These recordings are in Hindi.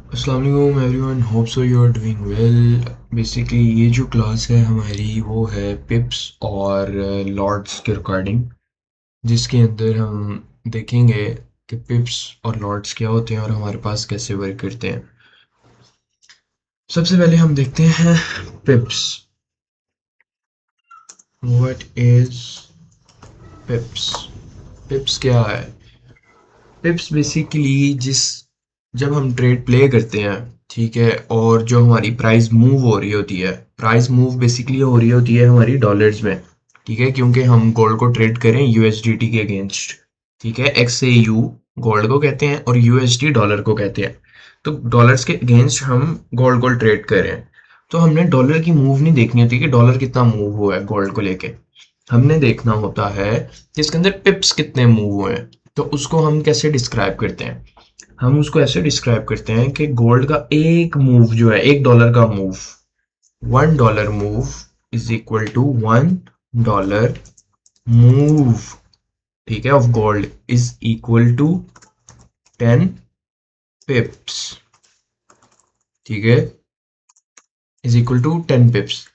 अस्सलाम वालेकुम everyone, hope so you are doing well. Basically ये जो क्लास है हमारी वो है पिप्स और लॉर्ड्स के रिकॉर्डिंग, जिसके अंदर हम देखेंगे कि पिप्स और लॉर्ड्स क्या होते हैं और हमारे पास कैसे वर्क करते हैं। सबसे पहले हम देखते हैं पिप्स। What is पिप्स? पिप्स क्या है? पिप्स बेसिकली जब हम ट्रेड प्ले करते हैं, ठीक है, और जो हमारी प्राइस मूव हो रही होती है, प्राइस मूव बेसिकली हो रही होती है हमारी डॉलर्स में, ठीक है, क्योंकि हम गोल्ड को ट्रेड करें यूएसडीटी के अगेंस्ट, ठीक है। एक्स ए यू गोल्ड को कहते हैं और यूएसडी डॉलर को कहते हैं। तो डॉलर्स के अगेंस्ट हम गोल्ड को ट्रेड कर रहे हैं, तो हमने डॉलर की मूव नहीं देखनी होती कि डॉलर कितना मूव हुआ है गोल्ड को लेके। हमने देखना होता है कि इसके अंदर पिप्स कितने मूव हुए हैं। तो उसको हम कैसे डिस्क्राइब करते हैं? हम उसको ऐसे डिस्क्राइब करते हैं कि गोल्ड का एक मूव जो है, $1 का move, $1 move is equal to $1 move, ठीक है, of gold is equal to 10 pips, ठीक है, इज इक्वल टू 10 पिप्स।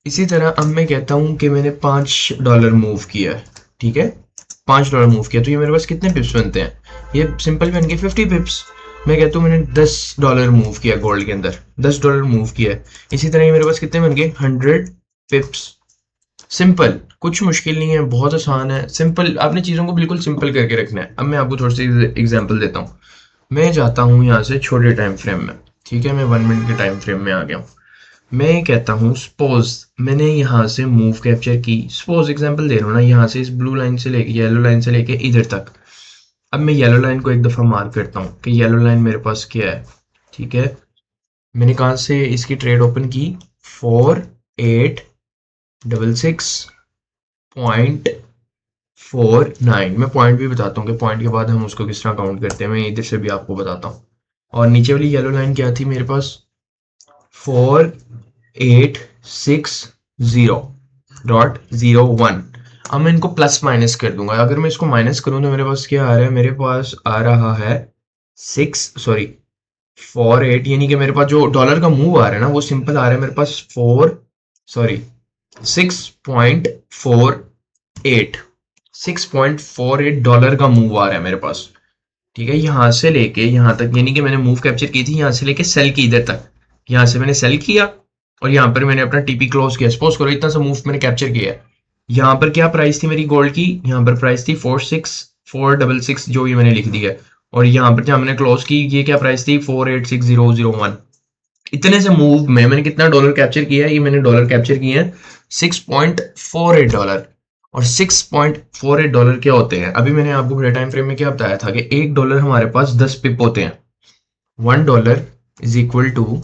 इसी तरह अब मैं कहता हूं कि मैंने $5 मूव किया है, ठीक है, $5 मूव किया, तो ये मेरे पास कितने पिप्स बनते हैं? ये सिंपल बन गए 50 पिप्स। मैं कहता हूँ मैंने $10 मूव किया गोल्ड के अंदर, $10 मूव किया है, इसी तरह ये मेरे पास कितने बन गए? 100 पिप्स। सिंपल, कुछ मुश्किल नहीं है, बहुत आसान है, सिंपल। आपने चीज़ों को बिल्कुल सिंपल करके रखना है। अब मैं आपको थोड़ी सी एग्जांपल देता हूँ। मैं जाता हूँ यहाँ से छोटे टाइम फ्रेम में, ठीक है, मैं 1 मिनट के टाइम फ्रेम में आ गया हूँ। मैं कहता हूँ सपोज मैंने यहाँ से मूव कैप्चर की, सपोज एग्जांपल दे रहा हूँ ना, यहाँ से इस ब्लू लाइन से लेके येलो लाइन से लेके इधर तक। अब मैं येलो लाइन को एक दफ़ा मार्क करता हूँ कि येलो लाइन मेरे पास क्या है, ठीक है। मैंने कहाँ से इसकी ट्रेड ओपन की? 4866.49। मैं पॉइंट भी बताता हूँ कि पॉइंट के बाद हम उसको किस तरह काउंट करते हैं, मैं इधर से भी आपको बताता हूँ। और नीचे वाली येलो लाइन क्या थी मेरे पास? 4860.01। अब मैं इनको प्लस माइनस कर दूंगा। अगर मैं इसको माइनस करूं तो मेरे पास क्या आ रहा है? मेरे पास आ रहा है 48, यानी कि मेरे पास जो डॉलर का मूव आ रहा है ना, वो सिंपल आ रहा है मेरे पास 6.48 डॉलर का मूव आ रहा है मेरे पास, ठीक है, यहाँ से लेके यहाँ तक, यानी कि मैंने मूव कैप्चर की थी यहाँ से लेके सेल की इधर तक। यहाँ से मैंने सेल किया और यहाँ पर मैंने अपना टीपी क्लोज किया। सपोज करो इतना सा मूव मैंने कैप्चर किया है। यहाँ पर क्या प्राइस थी मेरी गोल्ड की? यहाँ पर प्राइस थी 46466, जो ये मैंने लिख दिया है। और यहाँ पर जहाँ मैंने क्लोज की, ये क्या प्राइस थी? 486001। इतने से मूव में मैंने कितना डॉलर कैप्चर किया है? ये मैंने डॉलर कैप्चर किए हैं $6.48। और $6.48 क्या होते हैं? अभी मैंने आपको पूरे टाइम फ्रेम में क्या बताया था कि $1 हमारे पास 10 पिप होते हैं। $1 इज इक्वल टू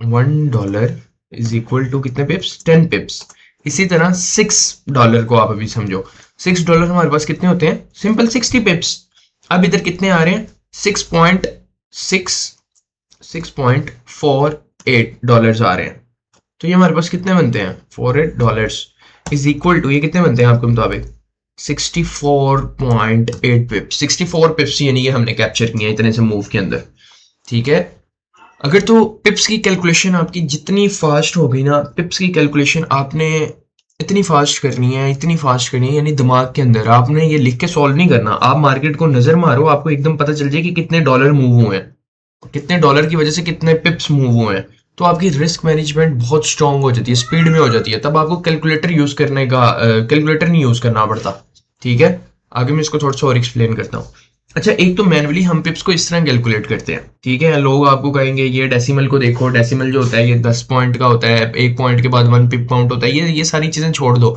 $1 कितने पिप्स? 10 पिप्स। इसी तरह $6 को आप अभी समझो, $6 हमारे पास कितने होते हैं? सिंपल 60 पिप्स। अब इधर कितने आ रहे हैं? 6.48 आ रहे हैं। तो ये हमारे पास कितने बनते हैं? $48 इज इक्वल टू, ये कितने बनते हैं आपके मुताबिक? 64.8 पिप्स। 64 पिप्स यानी कि हमने कैप्चर किया इतने से मूव के अंदर, ठीक है। अगर तो पिप्स की कैलकुलेशन आपकी जितनी फास्ट होगी ना, पिप्स की कैलकुलेशन आपने इतनी फास्ट करनी है, इतनी फास्ट करनी है, यानी दिमाग के अंदर आपने ये लिख के सॉल्व नहीं करना। आप मार्केट को नजर मारो, आपको एकदम पता चल जाए कि कितने डॉलर मूव हुए हैं, कितने डॉलर की वजह से कितने पिप्स मूव हुए हैं। तो आपकी रिस्क मैनेजमेंट बहुत स्ट्रांग हो जाती है, स्पीड में हो जाती है। तब आपको कैलकुलेटर यूज करने का कैलकुलेटर नहीं यूज करना पड़ता, ठीक है। आगे मैं इसको थोड़ा सा और एक्सप्लेन करता हूँ। अच्छा, एक तो मैनुअली हम पिप्स को इस तरह कैलकुलेट करते हैं, ठीक है। लोग आपको कहेंगे ये डेसिमल को देखो, डेसिमल जो होता है ये 10 पॉइंट का होता है, एक पॉइंट के बाद 1 पिप काउंट होता है, ये सारी चीजें छोड़ दो।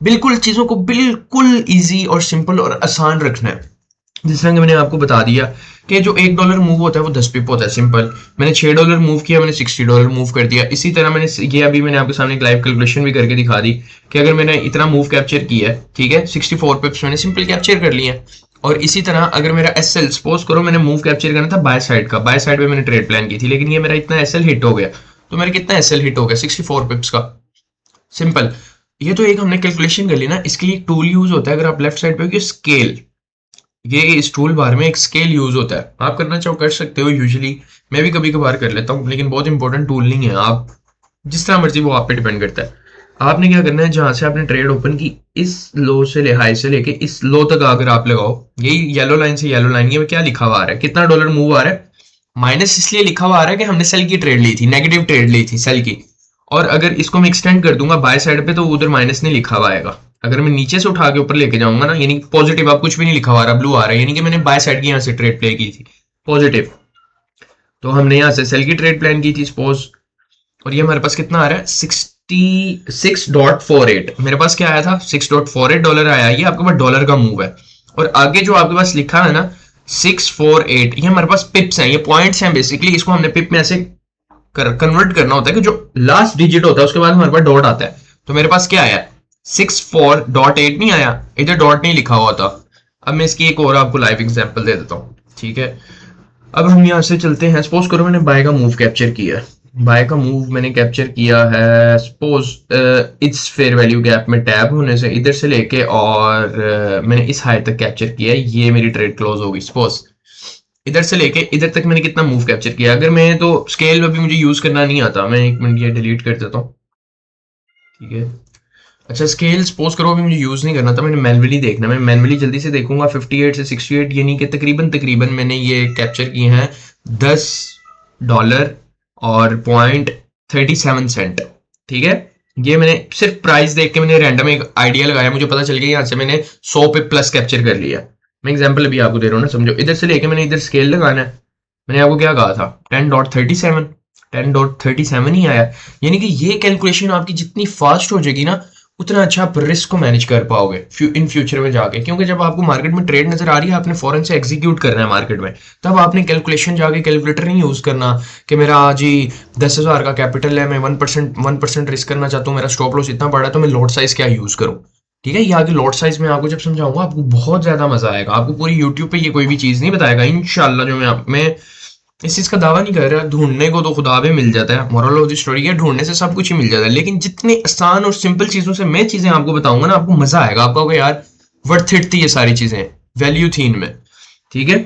बिल्कुल चीजों को बिल्कुल इजी और सिंपल और आसान रखना है। जिस तरह कि मैंने आपको बता दिया कि जो $1 मूव होता है वो 10 पिप होता है, सिंपल। मैंने $6 मूव किया, मैंने $60 मूव कर दिया। इसी तरह मैंने ये अभी मैंने आपके सामने एक लाइव कैलकुलेशन भी करके दिखा दी कि अगर मैंने इतना मूव कैप्चर किया है, ठीक है, 64 पिप्स मैंने सिंपल कैप्चर कर लिए हैं। और इसी तरह अगर मेरा एसएल, सपोज करो मैंने मूव कैप्चर करना था बाय साइड का, बाय साइड पे मैंने ट्रेड प्लान की थी, लेकिन ये मेरा इतना एसएल हिट हो गया, तो मेरा कितना एसएल हिट हो गया? 64 पिप्स का, सिंपल। ये तो एक हमने कैलकुलेशन कर ली ना। इसके लिए एक टूल यूज होता है, अगर आप लेफ्ट साइड पे हो, स्केल। ये इस टूल बार में एक स्केल यूज होता है, आप करना चाहो कर सकते हो, यूजुअली मैं भी कभी कभार कर लेता हूँ, लेकिन बहुत इंपॉर्टेंट टूल नहीं है। आप जिस तरह मर्जी, वो आप पे डिपेंड करता है। आपने क्या करना है, जहां से आपने ट्रेड ओपन की, इस लो से ले, हाई से लेके इस लो तक अगर आप लगाओ, यही येलो लाइन से येलो लाइन, ये क्या लिखा हुआ आ रहा है, कितना डॉलर मूव आ रहा है, माइनस इसलिए लिखा हुआ आ रहा है कि हमने सेल की ट्रेड ली थी, नेगेटिव ट्रेड ली थी सेल की। और अगर इसको मैं एक्सटेंड कर दूंगा बाय साइड पे, तो उधर माइनस नहीं लिखा हुआ आएगा। अगर मैं नीचे से उठा के ऊपर लेके जाऊंगा ना, यानी पॉजिटिव, अब कुछ भी नहीं लिखा हुआ आ रहा, ब्लू आ रहा है, यानी कि मैंने बाय साइड की यहाँ से ट्रेड प्ले की थी, पॉजिटिव। तो हमने यहाँ से सेल की ट्रेड प्लान की थी सपोज, और ये हमारे पास कितना आ रहा है, 66.48। मेरे पास क्या आया था, $6.48 आया। ये आपके पास डॉलर का मूव है। और आगे जो आपके पास लिखा है ना 648, ये हमारे पास पिप्स हैं, ये पॉइंट्स हैं बेसिकली। इसको हमने पिप में ऐसे कन्वर्ट करना होता है कि जो लास्ट डिजिट होता है उसके बाद हमारे पास डॉट आता है। तो मेरे पास क्या आया, 64.8 नहीं आया, इधर डॉट नहीं लिखा हुआ था। अब मैं इसकी एक और आपको लाइव एग्जांपल दे देता हूँ, ठीक है। अब हम यहाँ से चलते हैं, सपोज करो मैंने बाय का मूव कैप्चर किया है, बाय का मूव मैंने कैप्चर किया है, suppose it's fair value gap में टैब होने से इधर से लेके, और मैंने इस हाई तक कैप्चर किया है, ये मेरी ट्रेड क्लोज होगी सपोज। इधर से लेके इधर तक मैंने कितना मूव कैप्चर किया। अगर मैं तो स्केल अभी मुझे यूज करना नहीं आता, मैं एक मिनट ये डिलीट कर देता हूँ, ठीक है। अच्छा, स्केल सपोज करो अभी मुझे यूज नहीं करना था, मैंने मैनुअली देखना, मैं मैनुअली जल्दी से देखूंगा। 58 से 68, यानी कि तकरीबन तकरीबन मैंने ये कैप्चर किए हैं $10 और 0.37 ठीक है। ये मैंने सिर्फ प्राइस देख के मैंने रैंडम एक आइडिया लगाया, मुझे पता चल गया यहाँ से मैंने 100 पे प्लस कैप्चर कर लिया। मैं एग्जांपल अभी आपको दे रहा हूँ ना, समझो। इधर से लेके मैंने इधर स्केल लगाना है, मैंने आपको क्या कहा था, 10.37, 10.37 ही आया। यानी कि ये कैलकुलेशन आपकी जितनी फास्ट हो जाएगी ना, उतना अच्छा आप रिस्क को मैनेज कर पाओगे इन फ्यूचर में जाके। क्योंकि जब आपको मार्केट में ट्रेड नजर आ रही है, आपने फौरन से एग्जीक्यूट करना है मार्केट में, तब आपने कैलकुलेशन जाके कैलकुलेटर नहीं यूज करना कि मेरा आज ही 10,000 का कैपिटल है, मैं 1% रिस्क करना चाहता हूँ, मेरा स्टॉप लॉस इतना बड़ा है, तो मैं लॉट साइज क्या यूज करूँ। ठीक है, ये आगे लॉट साइज में आपको जब समझाऊंगा, आपको बहुत ज्यादा मजा आएगा। आपको पूरी यूट्यूब पे ये कोई भी चीज नहीं बताएगा इंशाल्लाह। जो मैं इस चीज का दावा नहीं कर रहा, ढूंढने को तो खुदा भी मिल जाता है, मोरल ऑफ द स्टोरी है, ढूंढने से सब कुछ ही मिल जाता है। लेकिन जितने आसान और सिंपल चीजों से मैं चीजें आपको बताऊंगा ना, आपको मजा आएगा, आपको होगा यार वर्थ इट थी ये सारी चीजें, वैल्यू थी इनमें, ठीक है।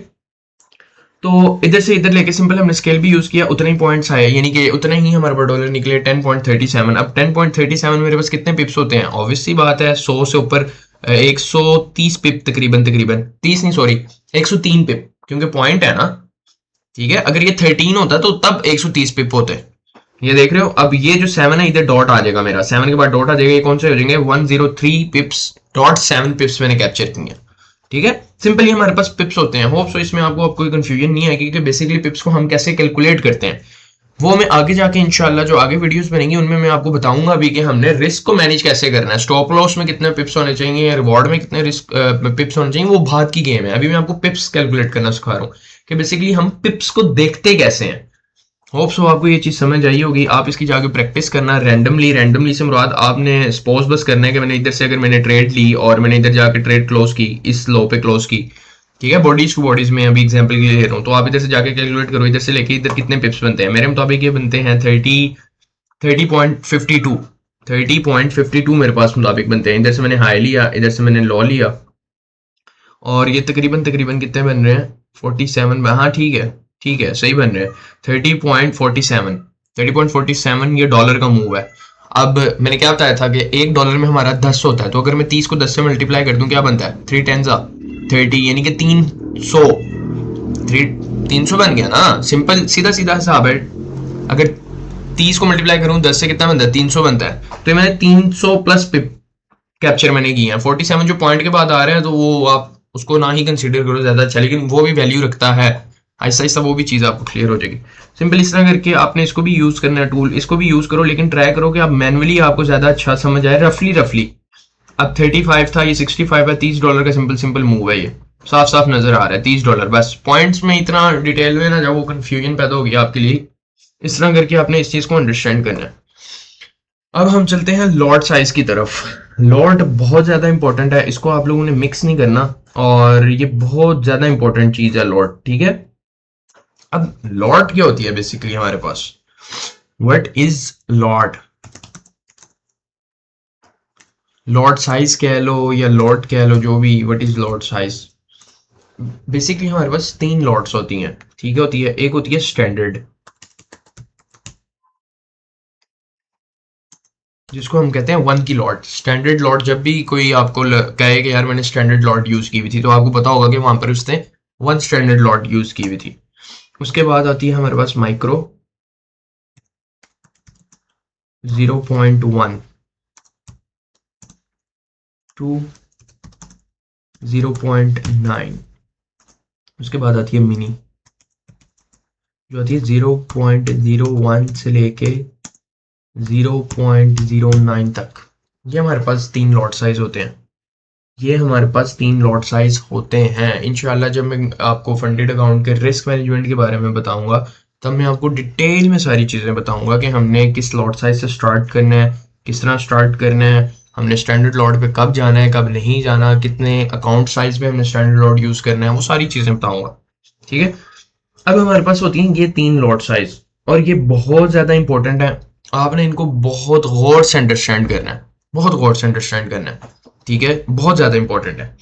तो इधर से इधर लेके सिंपल हमने स्केल भी यूज किया, उतने ही पॉइंट्स आए, यानी कि उतने ही हमारे पास डॉलर निकले 10.37। अब 10.37 मेरे पास कितने पिप्स होते हैं, ऑब्वियस सी बात है 100 से ऊपर 130 पिप, तकरीबन तकरीबन 30 नहीं सॉरी 103 पिप, क्योंकि पॉइंट है ना, ठीक है। अगर ये 13 होता तो तब 130 पिप होते। ये देख रहे हो, अब ये जो 7 है इधर डॉट आ जाएगा, मेरा 7 के बाद डॉट आ जाएगा, ये कौन से हो जाएंगे, 103 पिप्स डॉट 7 पिप्स मैंने कैप्चर किए, ठीक है। सिंपली हमारे पास पिप्स होते हैं। होप सो इसमें आपको कोई कंफ्यूजन नहीं है, क्योंकि बेसिकली पिप्स को हम कैसे कैलकुलेट करते हैं, वो मैं आगे जाके इंशाल्लाह जो आगे वीडियोस बनेंगी उनमें मैं आपको बताऊंगा अभी कि हमने रिस्क को मैनेज कैसे करना है, स्टॉप लॉस में कितने पिप्स होने चाहिए, रिवॉर्ड में कितने रिस्क पिप्स होने चाहिए, वो बात की गेम है। अभी मैं आपको पिप्स कैलकुलेट करना सिखा रहा हूँ कि बेसिकली हम पिप्स को देखते कैसे हैं। होप सो आपको ये चीज समझ आई होगी। आप इसकी जाके प्रैक्टिस करना रैंडमली, रैंडमली से मुराद आपने सपोज बस करना है कि मैंने इधर से अगर मैंने ट्रेड ली और मैंने इधर जाके ट्रेड क्लोज की, इस लो पे क्लोज की, ठीक है, बॉडीज टू बॉडीज में अभी एग्जांपल के लिए ले रहा हूँ, तो आप इधर से जाके कैलकुलेट करो, इधर से लेके इधर कितने पिप्स बनते हैं। मेरे मुताबिक ये बनते हैं 30.52, 30.52 मेरे पास मुताबिक बनते हैं। इधर से मैंने हाई लिया, इधर से मैंने लो लिया, और ये तकरीबन तकरीबन कितने बन रहे हैं, 47, हाँ ठीक है, ठीक है, सही बन रहे हैं। 30.47, 30.47 ये डॉलर का मूव है। अब मैंने क्या बताया था कि $1 में हमारा 10 होता है, तो अगर मैं 30 को 10 से मल्टीप्लाई कर दूं, क्या बनता है, 3 10 30, यानी कि 300, 300 बन गया ना, सिंपल सीधा सीधा हिसाब है। अगर 30 को मल्टीप्लाई करूं 10 से, कितना बनता है, 300 बनता है। तो ये मैंने 300 प्लस कैप्चर मैंने किए हैं। 47 जो पॉइंट के बाद आ रहे हैं, तो वो आप उसको ना ही कंसीडर करो ज्यादा अच्छा, लेकिन वो भी वैल्यू रखता है। आहिस्ता आहिस्ता वो भी चीज आपको क्लियर हो जाएगी। सिंपल इस तरह करके आपने इसको भी यूज करना है, टूल इसको भी यूज करो, लेकिन ट्राई करो कि आप मैनुअली आपको ज्यादा अच्छा समझ आए, रफली रफली। अब 35 था, ये 65 है, $30 का सिंपल सिंपल मूव है, ये साफ साफ नजर आ रहा है, $30। बस पॉइंट्स में इतना डिटेल में ना जाओ, वो कंफ्यूजन पैदा होगी आपके लिए। इस तरह करके आपने इस चीज को अंडरस्टैंड करना है। अब हम चलते हैं लॉट साइज की तरफ। लॉट बहुत ज्यादा इंपॉर्टेंट है, इसको आप लोगों ने मिक्स नहीं करना, और ये बहुत ज्यादा इंपॉर्टेंट चीज है लॉट, ठीक है। अब लॉट क्या होती है बेसिकली हमारे पास, what is lot, lot size कह लो या लॉट कह लो, जो भी, what is lot size. Basically हमारे पास 3 लॉट्स होती हैं, ठीक है, होती है, एक होती है स्टैंडर्ड, जिसको हम कहते हैं 1 की लॉट। स्टैंडर्ड लॉट, जब भी कोई आपको कहे कि यार मैंने स्टैंडर्ड लॉट यूज की हुई थी, तो आपको पता होगा कि वहां पर उसने 1 स्टैंडर्ड लॉट यूज की हुई थी। उसके बाद आती है हमारे पास माइक्रो 0.1 टू 0.9। उसके बाद आती है मिनी, जो आती है 0.01 से लेके 0.09 तक। ये हमारे पास 3 लॉट साइज होते हैं। ये हमारे पास 3 लॉट साइज होते हैं। इंशाल्लाह जब मैं आपको फंडेड अकाउंट के रिस्क मैनेजमेंट के बारे में बताऊंगा, तब मैं आपको डिटेल में सारी चीज़ें बताऊंगा कि हमने किस लॉट साइज से स्टार्ट करना है, किस तरह स्टार्ट करना है, हमने स्टैंडर्ड लॉट पे कब जाना है, कब नहीं जाना, कितने अकाउंट साइज पे हमने स्टैंडर्ड लॉट यूज़ करना है, वो सारी चीज़ें बताऊंगा। ठीक है, अब हमारे पास होती हैं ये 3 लॉट साइज, और ये बहुत ज़्यादा इंपॉर्टेंट है। आपने इनको बहुत गौर से अंडरस्टैंड करना है, बहुत गौर से अंडरस्टैंड करना है। ठीक है, बहुत ज़्यादा इंपॉर्टेंट है।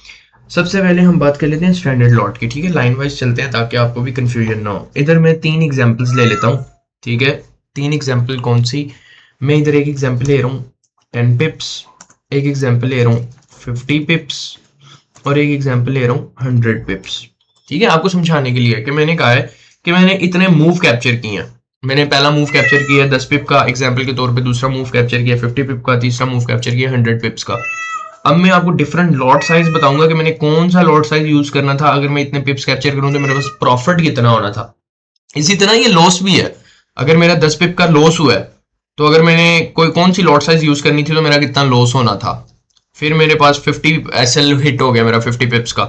सबसे पहले हम बात कर लेते हैं स्टैंडर्ड लॉट की। ठीक है, लाइन वाइज चलते हैं ताकि आपको भी कंफ्यूजन ना हो। इधर मैं 3 एग्जांपल्स ले लेता हूँ। ठीक है, 3 एग्जांपल कौन सी, मैं इधर एक एग्जांपल ले रहा हूँ 10 पिप्स, एक एग्जांपल ले रहा हूँ 50 पिप्स, और एक एग्जांपल ले रहा हूँ 100 पिप्स। ठीक है, आपको समझाने के लिए कि मैंने कहा है कि मैंने इतने मूव कैप्चर किए हैं। मैंने पहला मूव कैप्चर किया 10 पिप का एग्जांपल के तौर पे, दूसरा मूव कैप्चर किया 50 पिप का, तीसरा मूव कैप्चर किया 100 पिप्स का। अब मैं आपको डिफरेंट लॉट साइज बताऊंगा कि मैंने कौन सा लॉट साइज यूज करना था। अगर मैं इतने पिप्स कैप्चर करूं तो मेरे पास प्रॉफिट कितना होना था। इसी तरह ये लॉस भी है। अगर मेरा 10 पिप का लॉस हुआ है, तो अगर मैंने कोई कौन सी लॉट साइज यूज करनी थी तो मेरा कितना लॉस होना था। फिर मेरे पास 50 एसएल हिट हो गया मेरा 50 पिप्स का,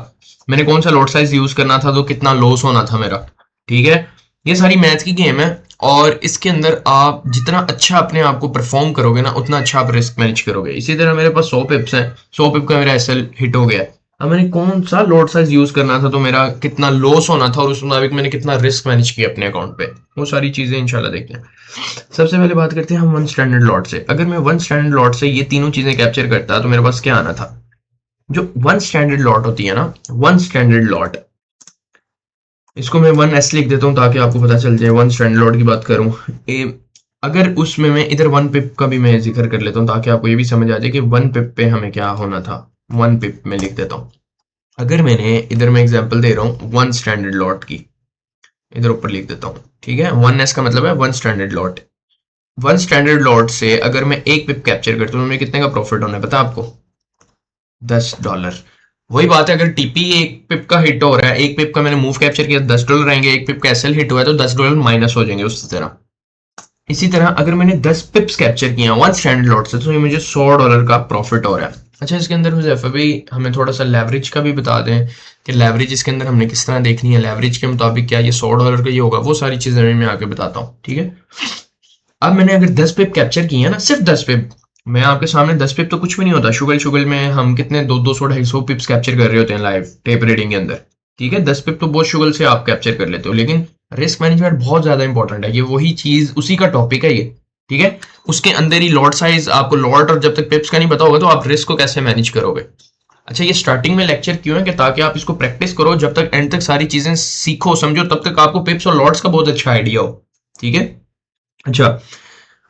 मैंने कौन सा लॉट साइज यूज करना था तो कितना लॉस होना था मेरा। ठीक है, ये सारी मैथ की गेम है, और इसके अंदर आप जितना अच्छा अपने आप को परफॉर्म करोगे ना, उतना अच्छा आप रिस्क मैनेज करोगे। इसी तरह मेरे पास 100 पिप्स हैं, 100 पिप का मेरा एसएल हिट हो गया, अब मैंने कौन सा लॉट साइज यूज करना था तो मेरा कितना लॉस होना था, और उस मुताबिक मैंने कितना रिस्क मैनेज किया अपने अकाउंट पे, वो सारी चीजें इंशाल्लाह देखते हैं। सबसे पहले बात करते हैं हम 1 स्टैंडर्ड लॉट से। अगर मैं 1 स्टैंडर्ड लॉट से ये तीनों चीजें कैप्चर करता तो मेरे पास क्या आना था। जो 1 स्टैंडर्ड लॉट होती है ना, 1 स्टैंडर्ड लॉट, इसको मैं 1s लिख देता हूँ ताकि आपको पता चल जाए 1 स्टैंडर्ड लॉट की बात करूँ। अगर उसमें मैं इधर 1 पिप का भी मैं जिक्र कर लेता हूँ ताकि आपको ये भी समझ आ जाए कि 1 पिप पे हमें क्या होना था। 1 पिप में लिख देता हूँ। अगर मैंने इधर मैं एग्जांपल दे रहा हूँ 1 स्टैंडर्ड लॉट की, इधर ऊपर लिख देता हूँ। ठीक है, 1s का मतलब है 1 स्टैंडर्ड लॉट। 1 स्टैंडर्ड लॉट से अगर मैं एक पिप कैप्चर करता हूँ तो मुझे कितने का प्रॉफिट होना है पता है आपको, $10। वही बात है, अगर टीपी एक पिप का हिट हो रहा है, एक पिप का मैंने मूव कैप्चर किया $10 आएंगे, एक पिप का एसएल हिट हुआ है तो $10 माइनस हो जाएंगे। उसी तरह अगर मैंने 10 पिप्स कैप्चर किए हैं 1 स्टैंडर्ड लॉट से, तो ये मुझे $100 का प्रॉफिट हो रहा है। अच्छा, इसके अंदर हुज़ैफा भी हमें थोड़ा सा लेवरेज का भी बता दें कि लेवरेज इसके अंदर हमने किस तरह देखनी है, लेवरेज के मुताबिक क्या ये $100 का ही होगा, वो सारी चीजें मैं आगे बताता हूँ। ठीक है, अब मैंने अगर 10 पिप कैप्चर किए हैं ना, सिर्फ 10 पिप, मैं आपके सामने 10 पिप तो कुछ भी नहीं होता, शुगल शुगल में हम कितने 200-250 पिप्स कैप्चर कर रहे होते हैं लाइव टेप रीडिंग के अंदर। ठीक है, 10 पिप तो बहुत शुगल से आप कैप्चर कर लेते हो, लेकिन रिस्क मैनेजमेंट बहुत ज्यादा इंपॉर्टेंट है। ये वही चीज, उसी का टॉपिक है ये। ठीक है, उसके अंदर ही लॉट साइज, आपको लॉट और जब तक पिप्स का नहीं पता होगा तो आप रिस्क को कैसे मैनेज करोगे। अच्छा, ये स्टार्टिंग में लेक्चर क्यों है कि ताकि आप इसको प्रैक्टिस करो, जब तक एंड तक सारी चीजें सीखो समझो, तब तक आपको पिप्स और लॉट्स का बहुत अच्छा आइडिया हो। ठीक है, अच्छा,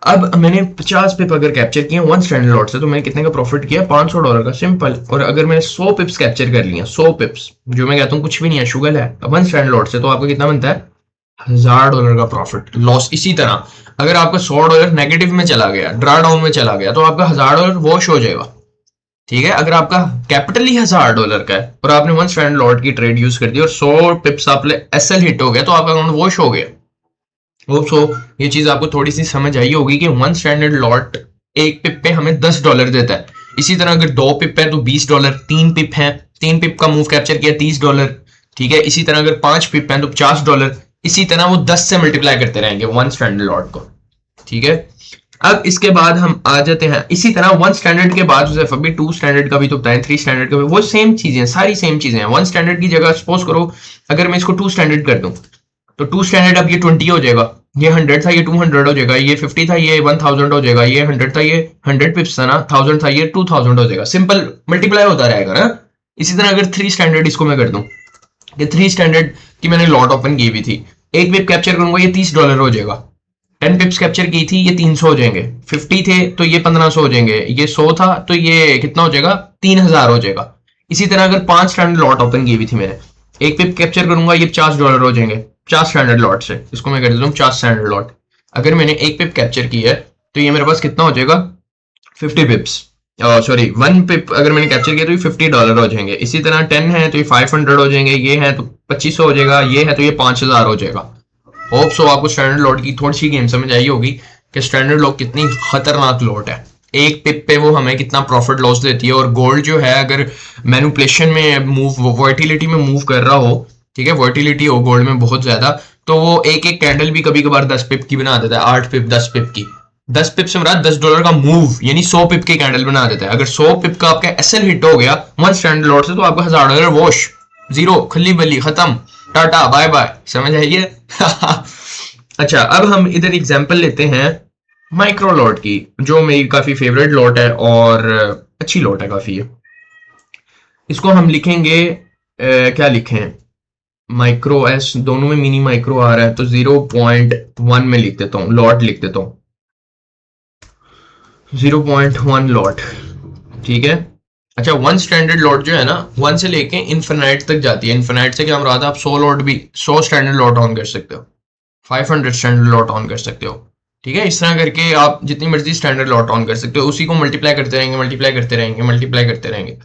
अब मैंने 50 पिप अगर कैप्चर किए 1 स्टैंडर्ड लॉट से, तो मैंने कितने का प्रॉफिट किया, $500 का, सिंपल। और अगर मैंने 100 पिप्स कैप्चर कर लिया, 100 पिप्स, जो मैं कहता हूँ कुछ भी नहीं है, शुगर है, 1 स्टैंडर्ड लॉट से, तो आपका कितना बनता है, $1000 का प्रॉफिट लॉस। इसी तरह अगर आपका $100 नेगेटिव में चला गया, ड्रा डाउन में चला गया, तो आपका $1000 वॉश हो जाएगा। ठीक है, अगर आपका कैपिटल ही $1000 का है और आपने 1 स्टैंडर्ड लॉट की ट्रेड यूज कर दी और 100 पिप्स आप एसएल हिट हो गया, तो आपका अकाउंट वॉश हो गया। होप सो ये चीज आपको थोड़ी सी समझ आई होगी कि 1 स्टैंडर्ड लॉट एक पिप पे हमें $10 देता है। इसी तरह अगर 2 पिप है तो $20, 3 पिप है, 3 पिप का मूव कैप्चर किया $30। ठीक है, इसी तरह अगर 5 पिप है तो $50। इसी तरह वो 10 से मल्टीप्लाई करते रहेंगे 1 स्टैंडर्ड लॉट को। ठीक है, अब इसके बाद हम आ जाते हैं, इसी तरह 1 स्टैंडर्ड के बाद उसे अभी 2 स्टैंडर्ड का भी तो बताएं, 3 स्टैंडर्ड का भी, वो सेम चीजें, सारी सेम चीजें हैं। 1 स्टैंडर्ड की जगह सपोज करो अगर मैं इसको 2 स्टैंडर्ड कर दूं, तो 2 स्टैंडर्ड अब ये 20 हो जाएगा, ये 100 था ये 200 हो जाएगा, ये 50 था ये 1000 हो जाएगा, ये 100 था ये 100 पिप्स था ना, 1000 था ये 2000 हो जाएगा। सिंपल मल्टीप्लाई होता रहेगा ना। इसी तरह अगर 3 स्टैंडर्ड इसको मैं कर दूं, कि 3 स्टैंडर्ड की मैंने लॉट ओपन की हुई थी, एक पिप कैप्चर करूंगा ये $30 हो जाएगा। 10 पिप्स कैप्चर की थी ये 300 हो जाएंगे, 50 थे तो ये 1500 हो जाएंगे, ये 100 था तो ये कितना हो जाएगा, 3000 हो जाएगा। इसी तरह अगर 5 स्टैंडर्ड लॉट ओपन की हुई थी मैंने, एक पिप कैप्चर करूंगा ये $50 हो जाएंगे, 50 स्टैंडर्ड लॉट से, इसको मैं कर देता हूँ 50 स्टैंडर्ड लॉट। अगर मैंने एक पिप कैप्चर की है तो ये मेरे पास कितना हो जाएगा, 50 पिप्स, सॉरी 1 पिप अगर मैंने कैप्चर किया तो ये $50 हो जाएंगे। इसी तरह 10 है तो ये 500 हो जाएंगे, ये है तो 2500 हो जाएगा, ये है तो ये 5000 हो जाएगा। होप सो आपको स्टैंडर्ड लॉट की थोड़ी सी गेम समझ आई होगी कि स्टैंडर्ड लॉट कितनी खतरनाक लॉट है, एक पिप पे वो हमें कितना प्रॉफिट लॉस देती है। और गोल्ड जो है अगर मैनिपुलेशन में मूव, वर्टिलिटी में मूव कर रहा हो, ठीक है, वर्टिलिटी हो गोल्ड में बहुत ज्यादा, तो वो एक एक कैंडल भी कभी कभार 10 पिप की बना देता है, 8 पिप 10 पिप की, 10 पिप से मेरा $10 का मूव यानी 100 पिप की कैंडल बना देता है। अगर 100 पिप का आपका एसएल हिट हो गया वन स्टैंडर्ड लॉट से तो आपका $1000 वॉश, जीरो, खली बली, खत्म, टाटा बाय बाय, समझ आइए। अच्छा अब हम इधर एग्जांपल लेते हैं माइक्रो लॉट की, जो मेरी काफी फेवरेट लॉट है और अच्छी लॉट है काफी है। इसको हम लिखेंगे क्या लिखें, माइक्रो एस, दोनों में मिनी माइक्रो आ रहा है तो 0.1 में लिख देता हूँ, लॉट लिख देता हूँ 0.1 लॉट, ठीक है। अच्छा वन स्टैंडर्ड लॉट जो है ना, वन से लेके इन्फिनाइट तक जाती है, इन्फिनाइट से क्या हम रहा था, आप 100 लॉट भी, 100 स्टैंडर्ड लॉट ऑन कर सकते हो, 500 स्टैंडर्ड लॉट ऑन कर सकते हो, ठीक है। इस तरह करके आप जितनी मर्जी स्टैंडर्ड लॉट ऑन कर सकते हो, उसी को मल्टीप्लाई करते रहेंगे, मल्टीप्लाई करते रहेंगे, मल्टीप्लाई करते रहेंगे,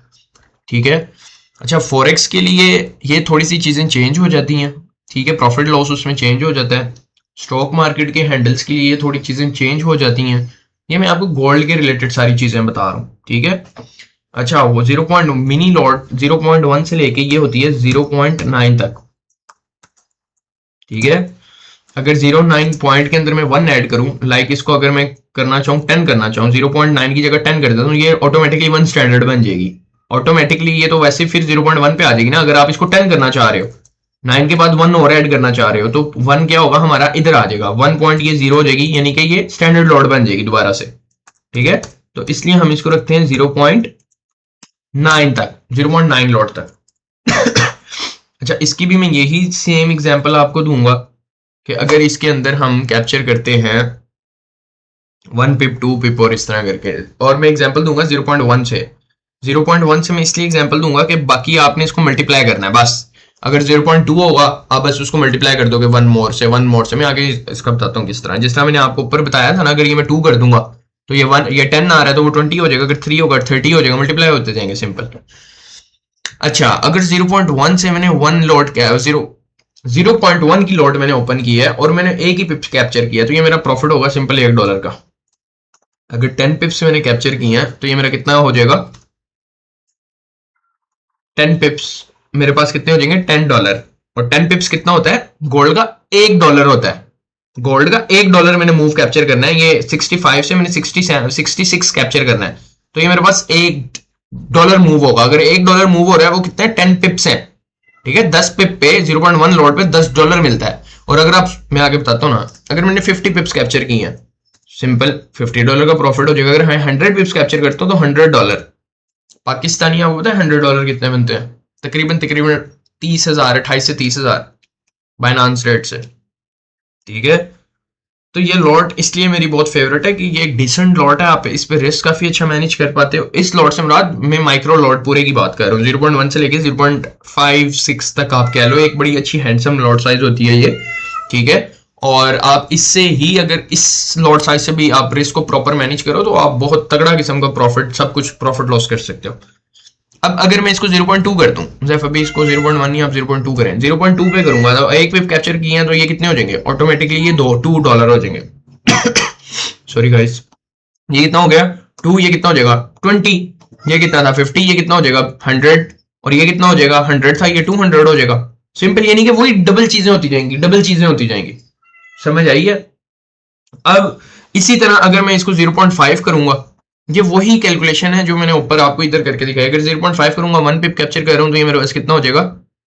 ठीक है। अच्छा फॉरेक्स के लिए ये थोड़ी सी चीजें चेंज हो जाती हैं, ठीक है, प्रॉफिट लॉस उसमें चेंज हो जाता है। स्टॉक मार्केट के हैंडल्स के लिए थोड़ी चीजें चेंज हो जाती हैं, ये मैं आपको गोल्ड के रिलेटेड सारी चीजें बता रहा हूँ, ठीक है। अच्छा वो 0. मिनी लॉट 0.1 से लेके ये होती है 0.9 तक, ठीक है। अगर 0.9 पॉइंट के अंदर मैं 1 ऐड करूं, लाइक इसको अगर मैं करना चाहूँ 10 करना चाहूँ, 0.9 की जगह 10 कर देता हूँ, ये ऑटोमेटिकली 1 स्टैंडर्ड बन जाएगी ऑटोमेटिकली। ये तो वैसे फिर 0.1 पे आ जाएगी ना, अगर आप इसको 10 करना चाह रहे हो, 9 के बाद 1 और ऐड करना चाह रहे हो तो 1 क्या होगा हमारा, इधर आ जाएगा 1 पॉइंट, ये 0 हो जाएगी, यानी कि ये स्टैंडर्ड लॉट बन जाएगी दोबारा से, ठीक है। तो इसलिए हम इसको रखते हैं 0.9 तक, 0.9 लॉट तक। अच्छा इसकी भी मैं यही सेम एग्जांपल आपको दूंगा कि अगर इसके अंदर हम कैप्चर करते हैं 1 पिप 2 पिप और इस तरह करके, और मैं एग्जांपल दूंगा 0.1 से, 0.1 से मैं इसलिए एग्जांपल दूंगा कि बाकी आपने इसको मल्टीप्लाई करना है बस। अगर 0.2 होगा आप बस उसको मल्टीप्लाई कर दोगे 1 मोर से, 1 मोर से। मैं आगे इसका बताता हूँ किस तरह, जिस तरह मैंने आपको ऊपर बताया था ना, अगर ये मैं 2 कर दूंगा तो ये 1, ये 10 आ रहा है तो वो 20 हो जाएगा, अगर 3 होगा 30 हो जाएगा, मल्टीप्लाई होते जाएंगे, सिंपल। अच्छा अगर 0.1 से मैंने 1 लॉट क्या 0.1 की लॉट मैंने ओपन की है और मैंने एक ही पिप्स कैप्चर किया, तो ये मेरा प्रॉफिट होगा सिंपल $1 का। अगर 10 पिप्स मैंने कैप्चर की हैं तो ये मेरा कितना हो जाएगा, 10 पिप्स मेरे पास कितने हो जाएंगे, $10। और 10 पिप्स कितना होता है, गोल्ड का $1 होता है, गोल्ड का $1 मैंने मूव कैप्चर करना है, ये 65 से मैंने 66 कैप्चर करना है, तो ये मेरे पास $1 मूव होगा। अगर $1 मूव हो रहा है वो कितने 10 पिप्स है, ठीक है। 10 पिप पे 0.1 लॉट पे $10 मिलता है। और अगर आप, मैं आगे बताता हूँ ना, अगर मैंने 50 पिप्स कैप्चर की हैं, सिंपल $50 का प्रॉफिट हो जाएगा। अगर मैं 100 पिप्स कैप्चर करता हूँ तो $100 पाकिस्तानी, आपको पता है $100 कितने बनते हैं, तकरीबन तकरीबन 30,000, 28 से 30,000 बाइनांस रेट से, ठीक है। तो ये लॉट इसलिए मेरी बहुत फेवरेट है कि ये एक डिसेंट लॉट है, आप इस पे रिस्क काफी अच्छा मैनेज कर पाते हो। इस लॉट से मुराद मैं माइक्रो लॉट पूरे की बात कर रहा हूँ, 0.1 से लेके 0.56 तक आप कह लो, एक बड़ी अच्छी हैंडसम लॉट साइज होती है ये, ठीक है। और आप इससे ही, अगर इस लॉट साइज से भी आप रिस्क को प्रॉपर मैनेज करो तो आप बहुत तगड़ा किस्म का प्रॉफिट, सब कुछ प्रॉफिट लॉस कर सकते हो। अब अगर मैं इसको 0.2 कर दूं, जैसे अभी इसको 0.1 नहीं आप 0.2 करें, 0.2 पे करूंगा तो एक पिप कैप्चर किए हैं तो ये कितने हो जाएंगे, ऑटोमेटिकली ये $2 हो जाएंगे। सॉरी गाइस, ये कितना हो गया 2, ये कितना हो जाएगा 20, ये कितना था 50, ये कितना हो जाएगा 100, और ये कितना हो जाएगा 100 था, ये 200 हो जाएगा। सिंपल, यानी कि वही डबल चीजें होती जाएंगी, डबल चीजें होती जाएंगी, समझ आई है। अब इसी तरह अगर मैं इसको 0.5 करूंगा, ये वही कैलकुलेशन है जो मैंने ऊपर आपको इधर करके दिखाया। अगर 0.5 करूंगा 1 पिप कैप्चर कर रहा हूं तो ये मेरे पास कितना हो जाएगा,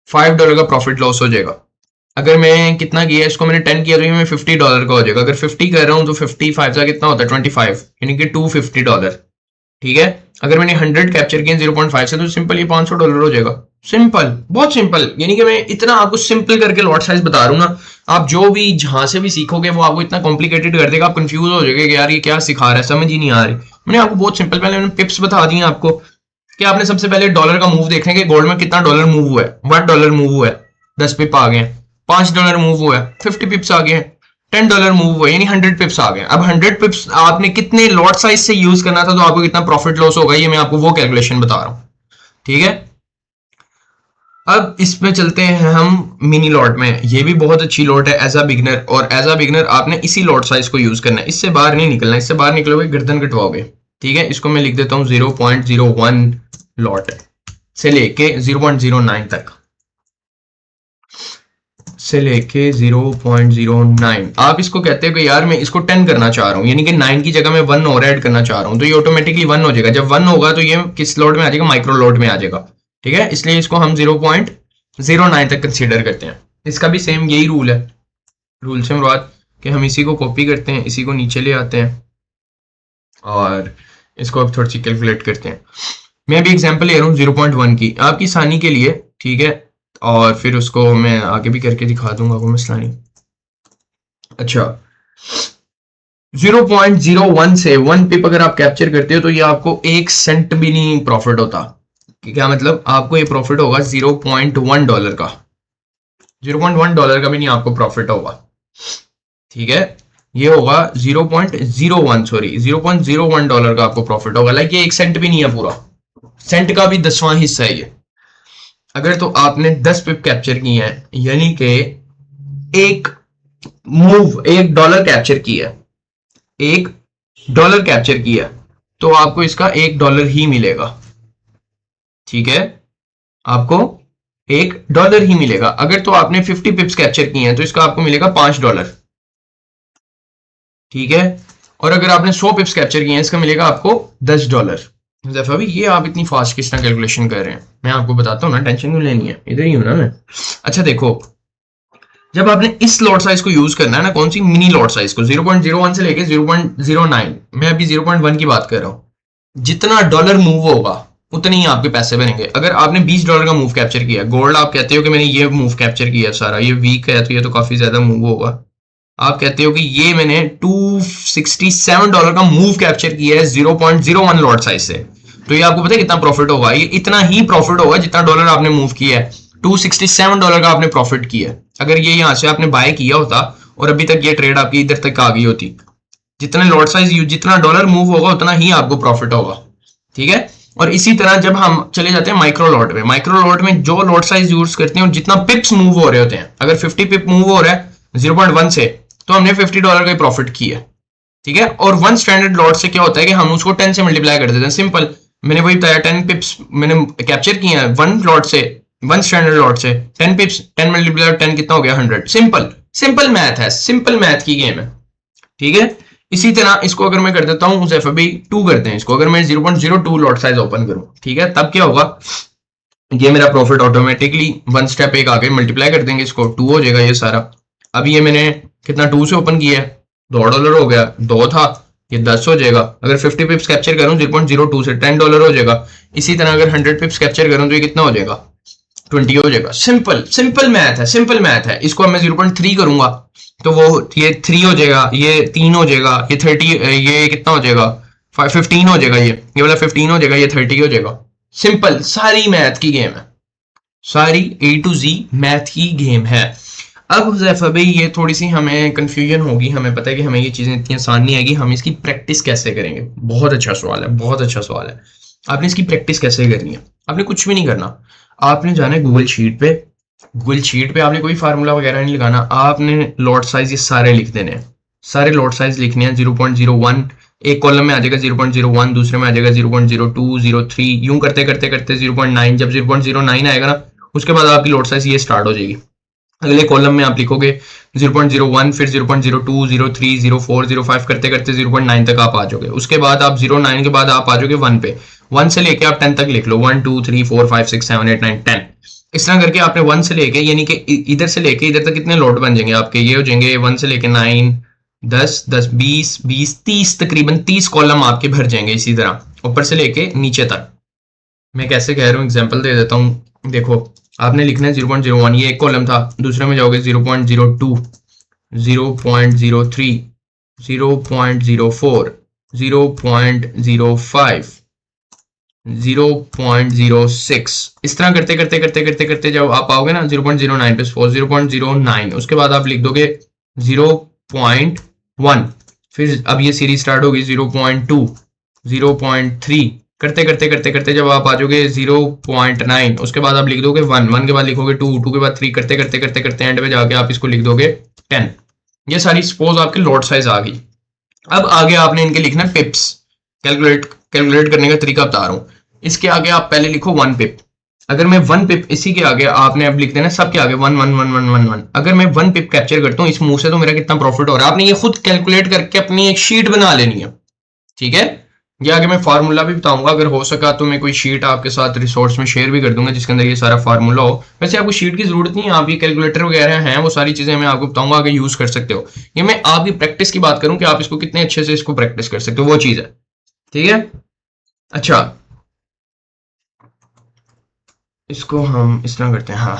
$5 का प्रॉफिट लॉस हो जाएगा। अगर मैं कितना किया, इसको मैंने 10 किया तो ये मैं $50 का हो जाएगा। अगर 50 कर रहा हूं तो 55 का कितना होता है 25, यानी कि $250, ठीक है। अगर मैंने 100 कैप्चर किया 0.5 से तो सिंपल ये $500 हो जाएगा, सिंपल, बहुत सिंपल। यानी कि मैं इतना आपको सिंपल करके लॉट साइज बता रहा हूँ ना, आप जो भी जहां से भी सीखोगे वो आपको इतना कॉम्प्लिकेटेड कर देगा, आप कंफ्यूज हो जाएगा कि यार ये क्या सिखा रहा है, समझ ही नहीं आ रही। मैंने आपको बहुत सिंपल, पहले मैंने टिप्स बता दिए आपको कि आपने सबसे पहले डॉलर का मूव देखना है कि गोल्ड में कितना डॉलर मूव हुआ है। $1 मूव हुआ है, 10 पिप आ गए हैं। $5 मूव हुआ है, 50 पिप्स आ गए हैं। $10 मूव हुआ है, यानी 100 पिप्स आ गए। अब 100 पिप्स आपने कितने लॉट साइज से यूज करना था, तो आपको कितना प्रॉफिट लॉस होगा, ये मैं आपको वो कैलकुलेशन बता रहा हूँ। ठीक है, अब इसमें चलते हैं हम मिनी लॉट में। ये भी बहुत अच्छी लॉट है एज अ बिगनर, और एज अ बिगनर आपने इसी लॉट साइज को यूज करना है, इससे बाहर नहीं निकलना। इससे बाहर निकलोगे गर्दन कटवाओगे। ठीक है, इसको मैं लिख देता हूं 0.01 लॉट से लेके 0.09 तक, से लेके 0.09। आप इसको कहते हो कि यार मैं इसको 10 करना चाह रहा हूँ, यानी कि 9 की जगह मैं 1 और ऐड करना चाह रहा हूँ, तो ये ऑटोमेटिकली 1 हो जाएगा। जब 1 होगा तो ये किस लोड में आ जाएगा, माइक्रो लोड में आ जाएगा। ठीक है, इसलिए इसको हम 0.09 तक कंसीडर करते हैं। इसका भी सेम यही रूल है, रूल से मुराद कि हम इसी को कॉपी करते हैं, इसी को नीचे ले आते हैं और इसको अब थोड़ी सी कैलकुलेट करते हैं। मैं अभी एग्जांपल ले रहा हूँ 0.1 की, आपकी आसानी के लिए। ठीक है, और फिर उसको मैं आगे भी करके दिखा दूंगा, वो मसला नहीं। अच्छा, 0.01 से 1 पिप अगर आप कैप्चर करते हो तो ये आपको 1 सेंट भी नहीं प्रॉफिट होता। क्या मतलब, आपको ये प्रॉफिट होगा $0.1 का। $0.1 का भी नहीं आपको प्रॉफिट होगा। ठीक है, ये होगा 0.01, सॉरी $0.01 का आपको प्रॉफिट होगा। लाइक ये 1 सेंट भी नहीं है, पूरा सेंट का भी 10वां हिस्सा है ये। अगर तो आपने 10 पिप कैप्चर किए हैं, यानी कि एक मूव $1 कैप्चर किया है, $1 कैप्चर किया, तो आपको इसका $1 ही मिलेगा। ठीक है, आपको $1 ही मिलेगा। अगर तो आपने 50 पिप्स कैप्चर किए हैं तो इसका आपको मिलेगा $5। ठीक है, और अगर आपने 100 पिप्स कैप्चर किए हैं इसका मिलेगा आपको $10। जैसा भी ये आप इतनी फास्ट किस तरह कैलकुलेशन कर रहे हैं, मैं आपको बताता हूँ ना, टेंशन क्यों लेनी है, इधर ही हूं ना मैं। अच्छा देखो, जब आपने इस लॉट साइज को यूज करना है ना, कौन सी मिनी लॉट साइज को, 0.01 से लेके 0.09, मैं अभी 0.1 की बात कर रहा हूं। जितना डॉलर मूव होगा उतने ही आपके पैसे बनेंगे। अगर आपने $20 का मूव कैप्चर किया, गोल्ड आप कहते हो कि मैंने ये मूव कैप्चर किया सारा, ये वीक है तो ये तो काफी ज्यादा मूव होगा। आप कहते हो कि ये मैंने $267 का मूव कैप्चर किया है 0.01 लॉट साइज से, तो ये आपको पता है कितना प्रॉफिट होगा, ये इतना ही प्रॉफिट होगा जितना डॉलर आपने मूव किया है। $267 का आपने प्रॉफिट किया है। अगर ये यहां से आपने बाय किया होता और अभी तक ये ट्रेड आपकी इधर तक आ गई होती, जितने लॉट साइज जितना डॉलर मूव होगा उतना ही आपको प्रॉफिट होगा। ठीक है, और इसी तरह जब हम चले जाते हैं माइक्रो लॉट में, माइक्रो लॉट में जो लॉट साइज यूज करते हैं जितना पिप्स मूव हो रहे होते हैं, अगर 50 पिप मूव हो रहा है 0.1 से, तो हमने $50 का प्रॉफिट किया। ठीक है, और 1 स्टैंडर्ड लॉट से क्या होता है कि हम उसको 10 से मल्टीप्लाई कर देते हैं। सिंपल, मैंने वही बताया, 10 पिप्स मैंने कैप्चर किए हैं 1 लॉट से, 1 स्टैंडर्ड लॉट से, 10 पिप्स, 10 मल्टीप्लाई 10 कितना हो गया, 100। सिंपल, सिंपल मैथ है, सिंपल मैथ की गेम है। ठीक है, इसी तरह इसको अगर मैं कर देता हूं अभी 2 करते हैं इसको, अगर मैं 0.02 लॉट साइज ओपन करूं, ठीक है, तब क्या होगा, ये मेरा प्रॉफिट ऑटोमेटिकली 1 स्टेप एक आगे मल्टीप्लाई कर देंगे इसको, 2 हो जाएगा ये सारा। अब ये मैंने कितना 2 से ओपन किया है, $2 हो गया, 2 था, ये 10 हो जाएगा। अगर 50 पिप्स कैप्चर करूं 0.02 से, $10 हो जाएगा। इसी तरह अगर 100 पिप्स कैप्चर करूं तो ये कितना हो जाएगा, 20 हो जाएगा। सिंपल, सिंपल मैथ है, सिंपल मैथ है। इसको मैं 0.3 करूंगा तो वो ये 3 हो जाएगा, ये 3 हो जाएगा, ये 30, ये कितना हो जाएगा, 15 हो जाएगा, ये वाला 15 हो जाएगा, ये 30 हो जाएगा। सिंपल, सारी मैथ की गेम है, सारी A to Z मैथ की गेम है। अब हुज़ैफा भाई ये थोड़ी सी हमें कंफ्यूजन होगी, हमें पता है कि हमें ये चीज़ें इतनी आसान नहीं आएगी, हम इसकी प्रैक्टिस कैसे करेंगे। बहुत अच्छा सवाल है, बहुत अच्छा सवाल है। आपने इसकी प्रैक्टिस कैसे करनी है, आपने कुछ भी नहीं करना, आपने जाना है गूगल शीट पे। गूगल शीट पे आपने कोई फार्मूला वगैरह नहीं लगाना, आपने लॉट साइज ये सारे लिख देने हैं, सारे लॉट साइज लिखने हैं। 0.01 एक कॉलम में आ जाएगा, 0.01 दूसरे में आ जाएगा, 0.02, 03, यूं करते करते करते 0.9, जब 0.09 आएगा ना उसके बाद आपकी लॉट साइज ये स्टार्ट हो जाएगी। अगले कॉलम में आप लिखोगे 0.01, फिर 0.02, 03, 04, 05 करते करते 0.9 तक आप आ जाओगे। उसके बाद आप 0.9 के बाद आप आ जाओगे 1 पे, 1 से लेके आप 10 तक लिख लो, 1 2 3 4 5 6 7 8 9 10। इस तरह करके आपने 1 से लेके, यानी कि इधर से लेके इधर तक कितने लॉट बन जाएंगे आपके, ये हो जाएंगे 1 से लेके 9, 10, 10, 20, 20, 30, तकरीबन 30 कॉलम आपके भर जाएंगे इसी तरह ऊपर से लेके नीचे तक। मैं कैसे कह रहा हूँ एग्जांपल दे देता हूँ। देखो आपने लिखना है 0.01, ये एक कॉलम था, दूसरे में जाओगे 0.02, 0.03, 0.04, 0.05, 0.06, इस तरह करते करते करते करते करते जब आप आओगे ना 0.09 पे 0.09, उसके बाद आप लिख दोगे 0.1, फिर अब ये सीरीज स्टार्ट होगी 0.2, 0.3, करते करते करते करते जब आप आ जाओगे 0.9, उसके बाद आप लिख दोगे 1, 1 के बाद लिखोगे 2, 2 के बाद 3, करते करते करते करते एंड पे जाके आप इसको लिख दोगे 10। ये सारी सपोज आपकी लॉट साइज आ गई। अब आगे आपने इनके लिखना है पिप्स, कैलकुलेट करने का तरीका बता रहा हूं। इसके आगे आप पहले लिखो 1 पिप। अगर मैं 1 पिप, इसी के आगे आपने अब लिख देना सबके आगे 1 1 1 1 1 1। अगर मैं 1 पिप कैप्चर करता हूँ इस मूव से तो मेरा कितना प्रॉफिट हो रहा है, आपने ये खुद कैलकुलेट करके अपनी एक शीट बना लेनी है, ठीक है। ये आगे मैं फार्मूला भी बताऊंगा, अगर हो सका तो मैं कोई शीट आपके साथ रिसोर्स में शेयर भी कर दूंगा जिसके अंदर ये सारा फार्मूला हो। वैसे आपको शीट की जरूरत नहीं है, आप ये कैलकुलेटर वगैरह हैं वो सारी चीजें मैं आपको बताऊंगा, आगे यूज कर सकते हो। ये मैं आपकी प्रैक्टिस की बात करूं कि आप इसको कितने अच्छे से इसको प्रैक्टिस कर सकते हो, वो चीज है, ठीक है। अच्छा, इसको हम इस तरह करते हैं, हाँ।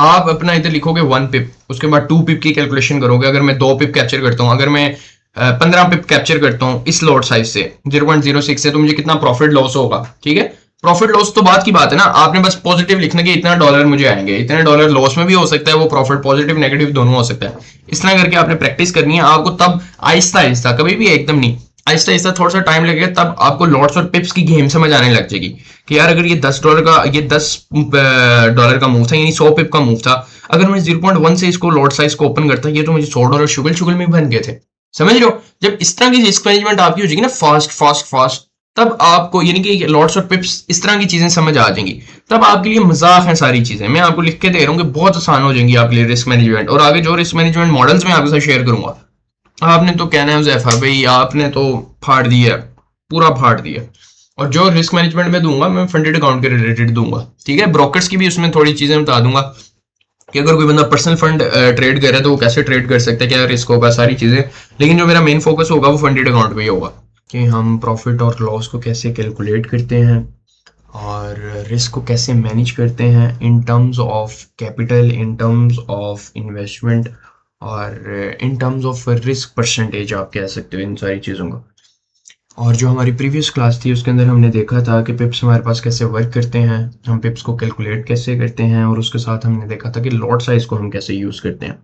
आप अपना इधर लिखोगे 1 पिप, उसके बाद 2 पिप की कैलकुलेशन करोगे। अगर मैं 2 पिप कैप्चर करता हूँ, अगर मैं 15 पिप कैप्चर करता हूँ इस लॉट साइज से 0.06 से, तो मुझे कितना प्रॉफिट लॉस होगा, ठीक है। प्रॉफिट लॉस तो बात की बात है ना, आपने बस पॉजिटिव लिखना कि इतना डॉलर मुझे आएंगे, इतने डॉलर लॉस में भी हो सकता है वो प्रॉफिट, पॉजिटिव नेगेटिव दोनों हो सकता है। इस तरह करके आपने प्रैक्टिस करनी है आपको, तब आहिस्ता आहिस्ता, कभी भी एकदम नहीं, आहिस्ता आहिस्ता थोड़ा सा टाइम लगेगा, तब आपको लॉट्स और पिप्स की गेम समझ आने लग जाएगी कि यार अगर ये $10 का मूव था, यानी 100 पिप का मूव था, अगर मैं 0.1 से इसको लॉट साइज को ओपन करता, ये तो मुझे $100 शुगल शुगल में बन गए थे। समझ रहे हो, जब इस तरह की रिस्क मैनेजमेंट आपकी हो जाएगी ना, फास्ट फास्ट फास्ट, तब आपको यानी कि लॉट्स और पिप्स इस तरह की चीजें समझ आ जाएंगी, तब आपके लिए मजाक है सारी चीजें, मैं आपको लिख के दे रहा हूँ कि बहुत आसान हो जाएंगी आपके लिए रिस्क मैनेजमेंट। और आगे जो रिस्क मैनेजमेंट मॉडल्स मैं आपके साथ शेयर करूंगा, आपने तो कहना है उजैफा भाई आपने तो फाड़ दिया, पूरा फाड़ दिया। और जो रिस्क मैनेजमेंट में दूंगा मैं फंडेड अकाउंट के रिलेटेड दूंगा, ठीक है। ब्रोकर्स की भी उसमें थोड़ी चीजें बता दूंगा कि अगर कोई बंदा पर्सनल फंड ट्रेड कर रहा है तो वो कैसे ट्रेड कर सकता है, क्या रिस्क होगा, सारी चीजें। लेकिन जो मेरा मेन फोकस होगा वो फंडेड अकाउंट पे ही होगा कि हम प्रॉफिट और लॉस को कैसे कैलकुलेट करते हैं और रिस्क को कैसे मैनेज करते हैं in terms of capital, in terms of investment और in terms of risk percentage, आप कह सकते हो इन सारी चीज़ों को। और जो हमारी प्रीवियस क्लास थी उसके अंदर हमने देखा था कि पिप्स हमारे पास कैसे वर्क करते हैं, हम पिप्स को कैलकुलेट कैसे करते हैं, और उसके साथ हमने देखा था कि लॉट साइज को हम कैसे यूज़ करते हैं,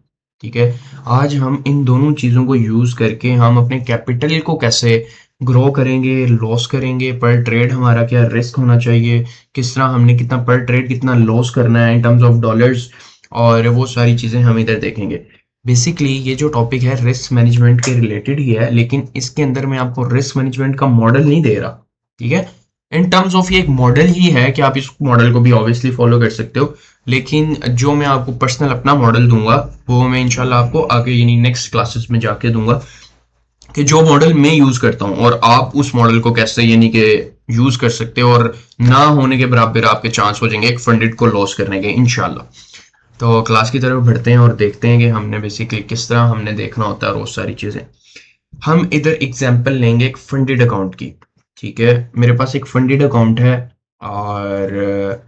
ठीक है। आज हम इन दोनों चीज़ों को यूज़ करके हम अपने कैपिटल को कैसे ग्रो करेंगे, लॉस करेंगे, पर ट्रेड हमारा क्या रिस्क होना चाहिए, किस तरह हमने कितना पर ट्रेड कितना लॉस करना है इन टर्म्स ऑफ डॉलर्स, और वो सारी चीज़ें हम इधर देखेंगे। बेसिकली ये जो टॉपिक है रिस्क मैनेजमेंट के रिलेटेड ही है, लेकिन इसके अंदर मैं आपको रिस्क मैनेजमेंट का मॉडल नहीं दे रहा, ठीक है। इन टर्म्स ऑफ ये एक मॉडल ही है कि आप इस मॉडल को भी ऑब्वियसली फॉलो कर सकते हो, लेकिन जो मैं आपको पर्सनल अपना मॉडल दूंगा वो मैं इंशाल्लाह आपको आगे यानी नेक्स्ट क्लासेस में जाके दूंगा कि जो मॉडल मैं यूज करता हूँ और आप उस मॉडल को कैसे यानी कि यूज कर सकते हो, और ना होने के बराबर आपके चांस हो जाएंगे एक फंडेड को लॉस करने के इंशाल्लाह। तो क्लास की तरफ बढ़ते हैं और देखते हैं कि हमने बेसिकली किस तरह हमने देखना होता है और वो सारी चीज़ें। हम इधर एग्जांपल लेंगे एक फंडेड अकाउंट की, ठीक है। मेरे पास एक फंडेड अकाउंट है और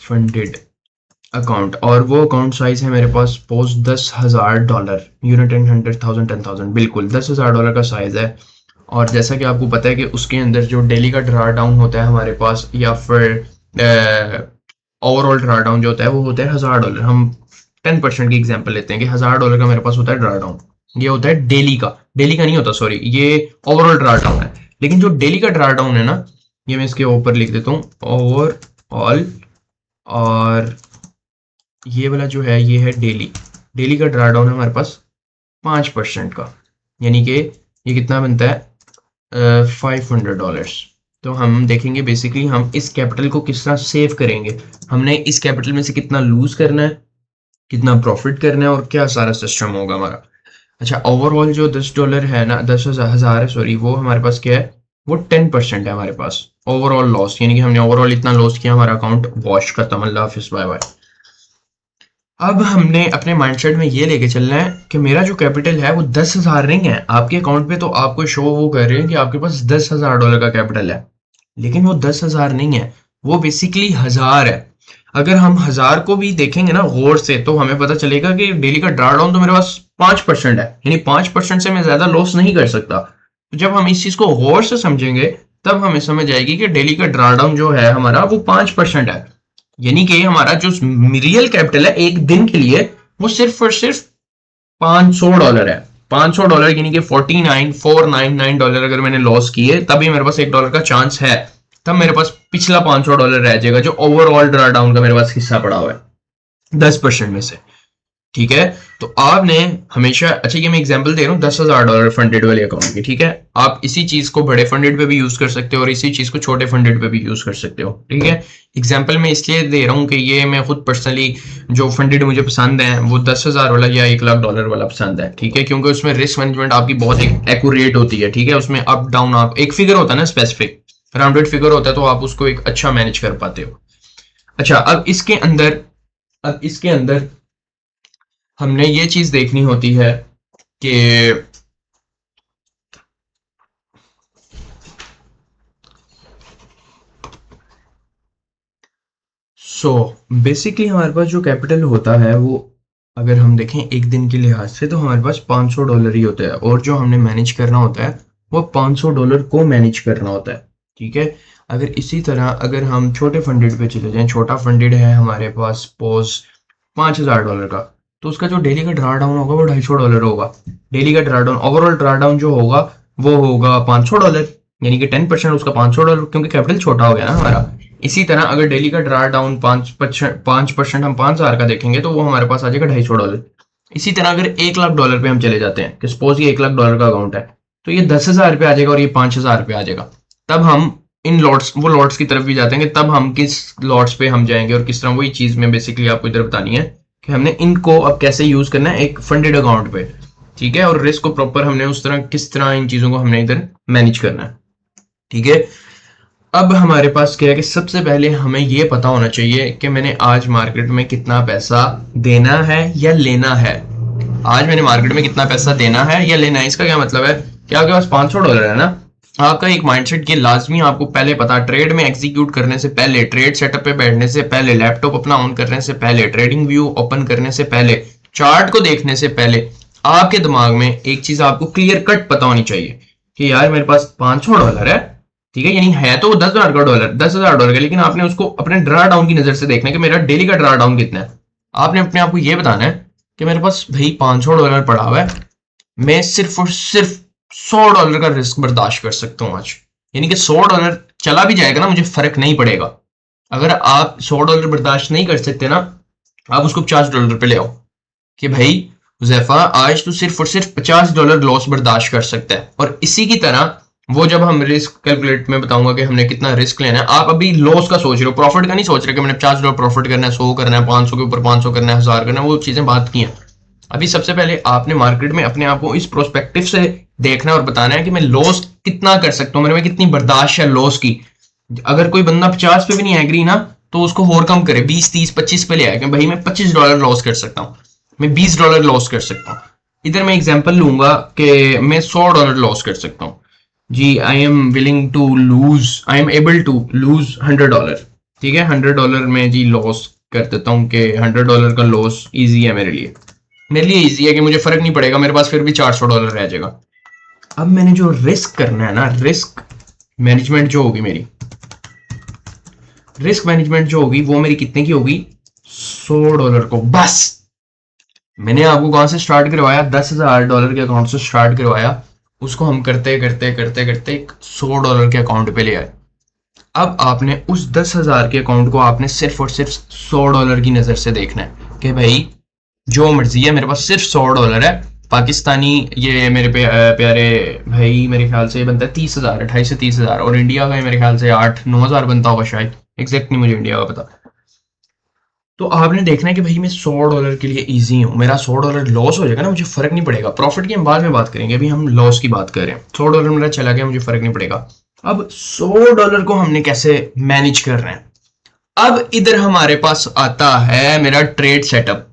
फंडेड अकाउंट, और वो अकाउंट साइज है मेरे पास सपोज $10,000, यूनिट एंड 100,000 10,000, बिल्कुल $10,000 का साइज है। और जैसा कि आपको पता है कि उसके अंदर जो डेली का ड्रा डाउन होता है हमारे पास, या फिर ओवरऑल ड्रा डाउन जो होता है वो होता है $1,000। हम 10% की एग्जांपल लेते हैं कि $1,000 का मेरे पास होता है ड्रा डाउन, ये होता है डेली का नहीं होता, सॉरी, ये ओवरऑल ड्रा डाउन है। लेकिन जो डेली का ड्रा डाउन है ना, ये मैं इसके ऊपर लिख देता हूँ ओवरऑल, और ये वाला जो है ये है डेली का ड्रा डाउन है हमारे पास 5% का, यानी कि ये कितना बनता है $500। तो हम देखेंगे बेसिकली हम इस कैपिटल को किस तरह सेव करेंगे, हमने इस कैपिटल में से कितना लूज करना है, कितना प्रॉफिट करना है, और क्या सारा सिस्टम होगा हमारा। अच्छा, ओवरऑल जो $10 है ना, 10,000 है सॉरी, वो हमारे पास क्या है, वो 10% है हमारे पास ओवरऑल लॉस, यानी कि हमने ओवरऑल इतना लॉस किया, हमारा अकाउंट वॉश खत्म, अल्लाह हाफिज बाय बाय। अब हमने अपने माइंडसेट में ये लेके चलना है कि मेरा जो कैपिटल है वो 10,000 नहीं है। आपके अकाउंट पे तो आपको शो वो कर रहे हैं कि आपके पास $10,000 का कैपिटल है, लेकिन वो 10,000 नहीं है, वो बेसिकली 1000 है। अगर हम 1000 को भी देखेंगे ना गौर से, तो हमें पता चलेगा कि डेली का ड्रा डाउन तो मेरे पास 5% है, यानी 5% से मैं ज्यादा लॉस नहीं कर सकता। तो जब हम इस चीज को गौर से समझेंगे तब हमें समझ आएगी कि डेली का ड्रा डाउन जो है हमारा वो 5% है, यानी कि हमारा जो रियल कैपिटल है एक दिन के लिए वो सिर्फ और सिर्फ $500 है। $500 यानी कि $49,499 अगर मैंने लॉस किए तभी मेरे पास $1 का चांस है, तब मेरे पास पिछला $500 रह जाएगा जो ओवरऑल ड्रा डाउन का मेरे पास हिस्सा पड़ा हुआ है 10% में से। ठीक है, तो आपने हमेशा, अच्छा ये मैं एग्जांपल दे रहा हूँ $10,000 फंडेड वाले अकाउंट की, ठीक है, आप इसी चीज को बड़े फंडेड पे भी यूज कर सकते हो और इसी चीज को छोटे फंडेड पे भी यूज कर सकते हो। ठीक है, एग्जांपल मैं इसलिए दे रहा हूँ कि ये मैं खुद पर्सनली जो फंडेड मुझे पसंद है वो 10,000 वाला या $1,00,000 वाला पसंद है। ठीक है, क्योंकि उसमें रिस्क मैनेजमेंट आपकी बहुत एक्यूरेट होती है। ठीक है, उसमें अप डाउन आप एक फिगर होता है ना, स्पेसिफिक राउंडेड फिगर होता है, तो आप उसको एक अच्छा मैनेज कर पाते हो। अच्छा, अब इसके अंदर हमने ये चीज देखनी होती है कि बेसिकली हमारे पास जो कैपिटल होता है वो, अगर हम देखें एक दिन के लिहाज से, तो हमारे पास $500 ही होता है, और जो हमने मैनेज करना होता है वो $500 को मैनेज करना होता है। ठीक है, अगर इसी तरह अगर हम छोटे फंडेड पे चले जाएं, छोटा फंडेड है हमारे पास सपोज $5,000 का, तो उसका जो डेली का ड्रा डाउन होगा वो $250 होगा। डेली का draw down, overall draw down जो होगा वो होगा $500, यानी कि 10% उसका $500, क्योंकि कैपिटल छोटा हो गया ना हमारा। इसी तरह अगर डेली का ड्रा डाउन 5% हम 5,000 का देखेंगे तो वो हमारे पास आ जाएगा $250। इसी तरह अगर $1,00,000 पे हम चले जाते हैं कि सपोज ये $1,00,000 का अकाउंट है, तो ये 10,000 पे आ जाएगा और ये 5,000 पे आ जाएगा। तब हम इन लॉट्स, वो लॉट्स की तरफ भी जाते हैं, तब हम किस लॉट्स पे हम जाएंगे और किस तरह, वही चीज में बेसिकली आपको इधर बतानी है कि हमने इनको अब कैसे यूज करना है एक फंडेड अकाउंट पे। ठीक है, और रिस्क को प्रॉपर हमने उस तरह, किस तरह इन चीजों को हमने इधर मैनेज करना है। ठीक है, अब हमारे पास क्या है कि सबसे पहले हमें ये पता होना चाहिए कि मैंने आज मार्केट में कितना पैसा देना है या लेना है। आज मैंने मार्केट में कितना पैसा देना है या लेना है, इसका क्या मतलब है कि आपके पास $500 है ना, आपका एक माइंडसेट ये लाजमी आपको पहले पता, ट्रेड में एग्जीक्यूट करने से पहले, ट्रेड सेटअप पे बैठने से पहले, लैपटॉप अपना ऑन करने से पहले, ट्रेडिंग व्यू ओपन करने से पहले, चार्ट को देखने से पहले, आपके दिमाग में एक चीज आपको क्लियर कट पता होनी चाहिए कि यार मेरे पास $500 है। ठीक है, यानी है तो $10,000 का, लेकिन आपने उसको अपने ड्रा डाउन की नजर से देखना है कि मेरा डेली का ड्रा डाउन कितना है। आपने अपने आप को यह बताना है कि मेरे पास भाई $500 पड़ा हुआ है, मैं सिर्फ और सिर्फ $100 का रिस्क बर्दाश्त कर सकता हूं आज, यानी कि $100 चला भी जाएगा ना मुझे फर्क नहीं पड़ेगा। अगर आप $100 बर्दाश्त नहीं कर सकते ना, आप उसको $50 पे ले आओ कि भाई हुजैफा आज तो सिर्फ और सिर्फ $50 लॉस बर्दाश्त कर सकता है। और इसी की तरह वो जब हम रिस्क कैलकुलेट में बताऊंगा कि हमने कितना रिस्क लेना है, आप अभी लॉस का सोच रहे हो, प्रॉफिट का नहीं सोच रहे कि मैंने $50 प्रॉफिट करना है, 100 करना है, 500 के ऊपर 500 करना है, 1000 करना है, वो चीजें बात की हैं। अभी सबसे पहले आपने मार्केट में अपने आप को इस प्रोस्पेक्टिव से देखना है और बताना है कि मैं लॉस कितना कर सकता हूँ, मेरे में कितनी बर्दाश्त है लॉस की। अगर कोई बंदा 50 पे भी नहीं एग्री ना, तो उसको और कम करे, 20, 30, 25 पे ले आए कि भाई मैं $25 लॉस कर सकता हूँ, मैं $20 लॉस कर सकता हूँ। इधर मैं एग्जांपल लूंगा कि मैं $100 लॉस कर सकता हूँ। जी, I am willing to lose, I am able to lose $100। ठीक है, $100 में जी लॉस कर देता हूँ कि $100 का लॉस इजी है मेरे लिए इजी है कि मुझे फर्क नहीं पड़ेगा, मेरे पास फिर भी $400 रह जाएगा। अब मैंने जो रिस्क करना है ना, रिस्क मैनेजमेंट जो होगी मेरी, रिस्क मैनेजमेंट जो होगी वो मेरी कितने की होगी, $100 को बस। मैंने आपको कौन से स्टार्ट करवाया, $10,000 के अकाउंट से स्टार्ट करवाया, उसको हम करते करते करते करते $100 के अकाउंट पे ले आए। अब आपने उस 10,000 के अकाउंट को आपने सिर्फ और सिर्फ $100 की नजर से देखना है कि भाई जो मर्जी है, मेरे पास सिर्फ $100 है। पाकिस्तानी ये मेरे प्यारे भाई, मेरे ख्याल से बनता है 30,000, 28 से 30,000, और इंडिया का मेरे ख्याल से 8-9,000 बनता होगा शायद, एग्जैक्ट नहीं मुझे इंडिया का पता। तो आपने देखना है कि भाई मैं $100 के लिए इजी हूँ, मेरा $100 लॉस हो जाएगा ना मुझे फर्क नहीं पड़ेगा, प्रॉफिट की हम बाद में बात करेंगे, अभी हम लॉस की बात कर रहे हैं। $100 मेरा चला गया, मुझे फर्क नहीं पड़ेगा। अब $100 को हमने कैसे मैनेज कर रहे हैं, अब इधर हमारे पास आता है मेरा ट्रेड सेटअप।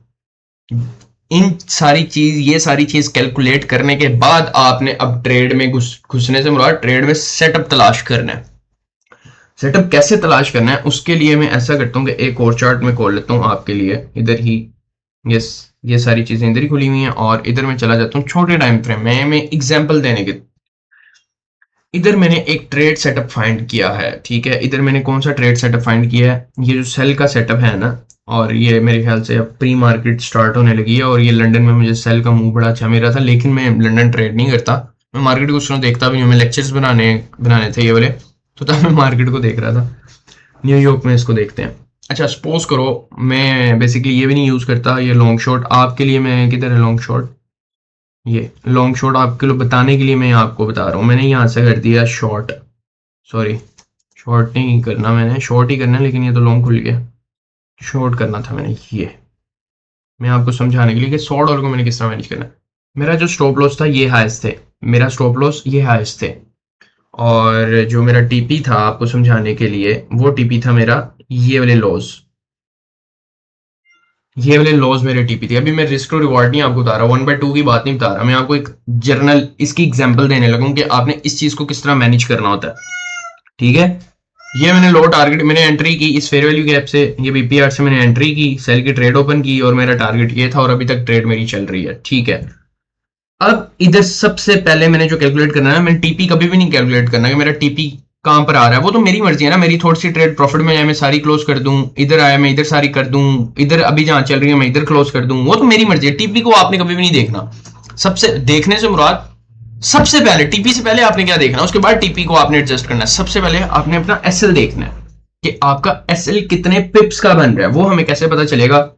ये सारी चीज कैलकुलेट करने के बाद आपने अब ट्रेड में घुसने से मुराद ट्रेड में सेटअप तलाश करना है। सेटअप कैसे तलाश करना है उसके लिए मैं ऐसा करता हूँ कि एक और चार्ट में खोल लेता हूँ आपके लिए इधर ही। यस, ये सारी चीजें इधर ही खुली हुई हैं और इधर मैं चला जाता हूँ छोटे टाइम फ्रेम में। मैं एग्जांपल देने के, इधर मैंने एक ट्रेड सेटअप फाइंड किया है, ठीक है। इधर मैंने कौन सा ट्रेड सेटअप फाइंड किया है, ये जो सेल का सेटअप है ना, और ये मेरे ख्याल से अब प्री मार्केट स्टार्ट होने लगी है। और ये लंदन में मुझे सेल का मूव बड़ा अच्छा मिल रहा था, लेकिन मैं लंदन ट्रेड नहीं करता, मैं मार्केट को उस समय देखता भी नहीं हूँ। मैं लेक्चर्स बनाने बनाने थे ये वाले, तो तब मैं मार्केट को देख रहा था। न्यूयॉर्क में इसको देखते हैं। अच्छा, सपोज करो मैं बेसिकली ये भी नहीं यूज करता ये लॉन्ग शॉट। आपके लिए मैं, किधर है लॉन्ग शॉट, ये लॉन्ग शॉट आपके लिए बताने के लिए मैं आपको बता रहा हूँ। मैंने यहाँ से कर दिया शॉर्ट, सॉरी शॉर्ट नहीं करना, मैंने शॉर्ट ही करना है, लेकिन ये तो लॉन्ग खुल गया। शॉर्ट करना था मैंने, ये मैं आपको समझाने के लिए कि $100 को मैंने किस तरह मैनेज करना है। मेरा जो स्टॉप लॉस था ये हाईएस्ट थे, मेरा स्टॉप लॉस ये हाईएस्ट थे, और जो मेरा टीपी था आपको समझाने के लिए, वो टीपी था मेरा ये वाले लॉस, ये वाले लॉज मेरे टीपी थे। अभी मैं रिस्क और रिवॉर्ड नहीं आपको बता रहा, 1/2 की बात नहीं बता रहा, मैं आपको एक जर्नल इसकी एग्जांपल देने लगूं कि आपने इस चीज को किस तरह मैनेज करना होता है, ठीक है। ये मैंने लो टारगेट मैंने एंट्री की इस फेयर वैल्यू गैप से, ये बीपीआर से मैंने एंट्री की, सेल की ट्रेड ओपन की और मेरा टारगेट ये था और अभी तक ट्रेड मेरी चल रही है, ठीक है। अब इधर सबसे पहले मैंने जो कैलकुलेट करना है, मैंने टीपी कभी भी नहीं कैलकुलेट करना कि मेरा टीपी कहां पर आ रहा है, वो तो मेरी मर्जी है ना। मेरी थोड़ी सी ट्रेड प्रॉफिट में जाए मैं सारी क्लोज कर दूं, इधर आया मैं इधर सारी कर दूं, इधर अभी जहां चल रही है मैं इधर क्लोज कर दूं, वो तो मेरी मर्जी है। टीपी को आपने कभी भी नहीं देखना। सबसे देखने से मुराद, सबसे पहले टीपी से पहले आपने क्या देखना, उसके बाद टीपी को आपने एडजस्ट करना है। सबसे पहले आपने अपना एसएल देखना है कि आपका एसएल कितने पिप्स का बन रहा है। वो हमें कैसे पता चलेगा,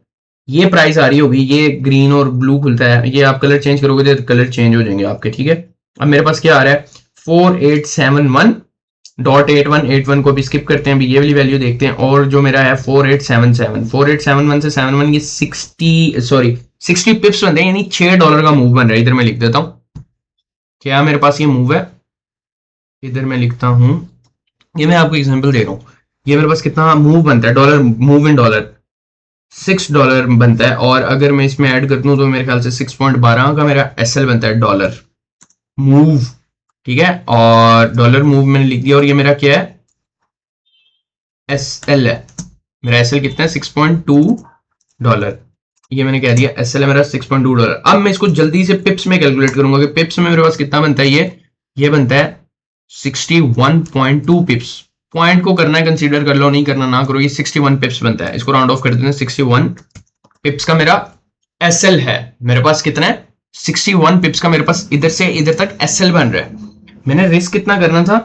ये प्राइस आ रही होगी, ये ग्रीन और ब्लू खुलता है, ये आप कलर चेंज करोगे तो कलर चेंज हो जाएंगे आपके, ठीक है। अब मेरे पास क्या आ रहा है, 4871.8181 को भी स्किप करते हैं, अभी ये वाली वैल्यू देखते हैं। और जो मेरा है 4871 से 71 ये 60 पिप्स बनते हैं, यानी $6 का मूव बन रहा है। इधर मैं लिख देता हूं क्या मेरे पास ये मूव है, इधर मैं लिखता हूं, ये मैं आपको एग्जांपल दे रहा हूं। ये मेरे पास कितना मूव बनता है, डॉलर मूव इन डॉलर $6 बनता है। और अगर मैं इसमें ऐड कर दूं तो मेरे ख्याल से 6.12 का मेरा एसएल बनता है, डॉलर मूव, ठीक है। और डॉलर मूव मैंने लिख दिया, और ये मेरा क्या है, एसएल है। मेरा एसएल कितना है, $6.2। ये मैंने कह दिया एसएल है मेरा $6.2। अब मैं इसको जल्दी से पिप्स में कैलकुलेट करूंगा कि पिप्स में मेरे पास कितना बनता है, ये बनता है 61.2 पिप्स। पॉइंट को करना है कंसीडर कर लो, नहीं करना ना करो। ये 61 पिप्स बनता है, इसको राउंड ऑफ कर देते हैं। 61 पिप्स का मेरा एसएल है। मेरे पास कितना है, 61 पिप्स का मेरे पास इधर से इधर तक एसएल बन रहा है। मैंने रिस्क कितना करना था,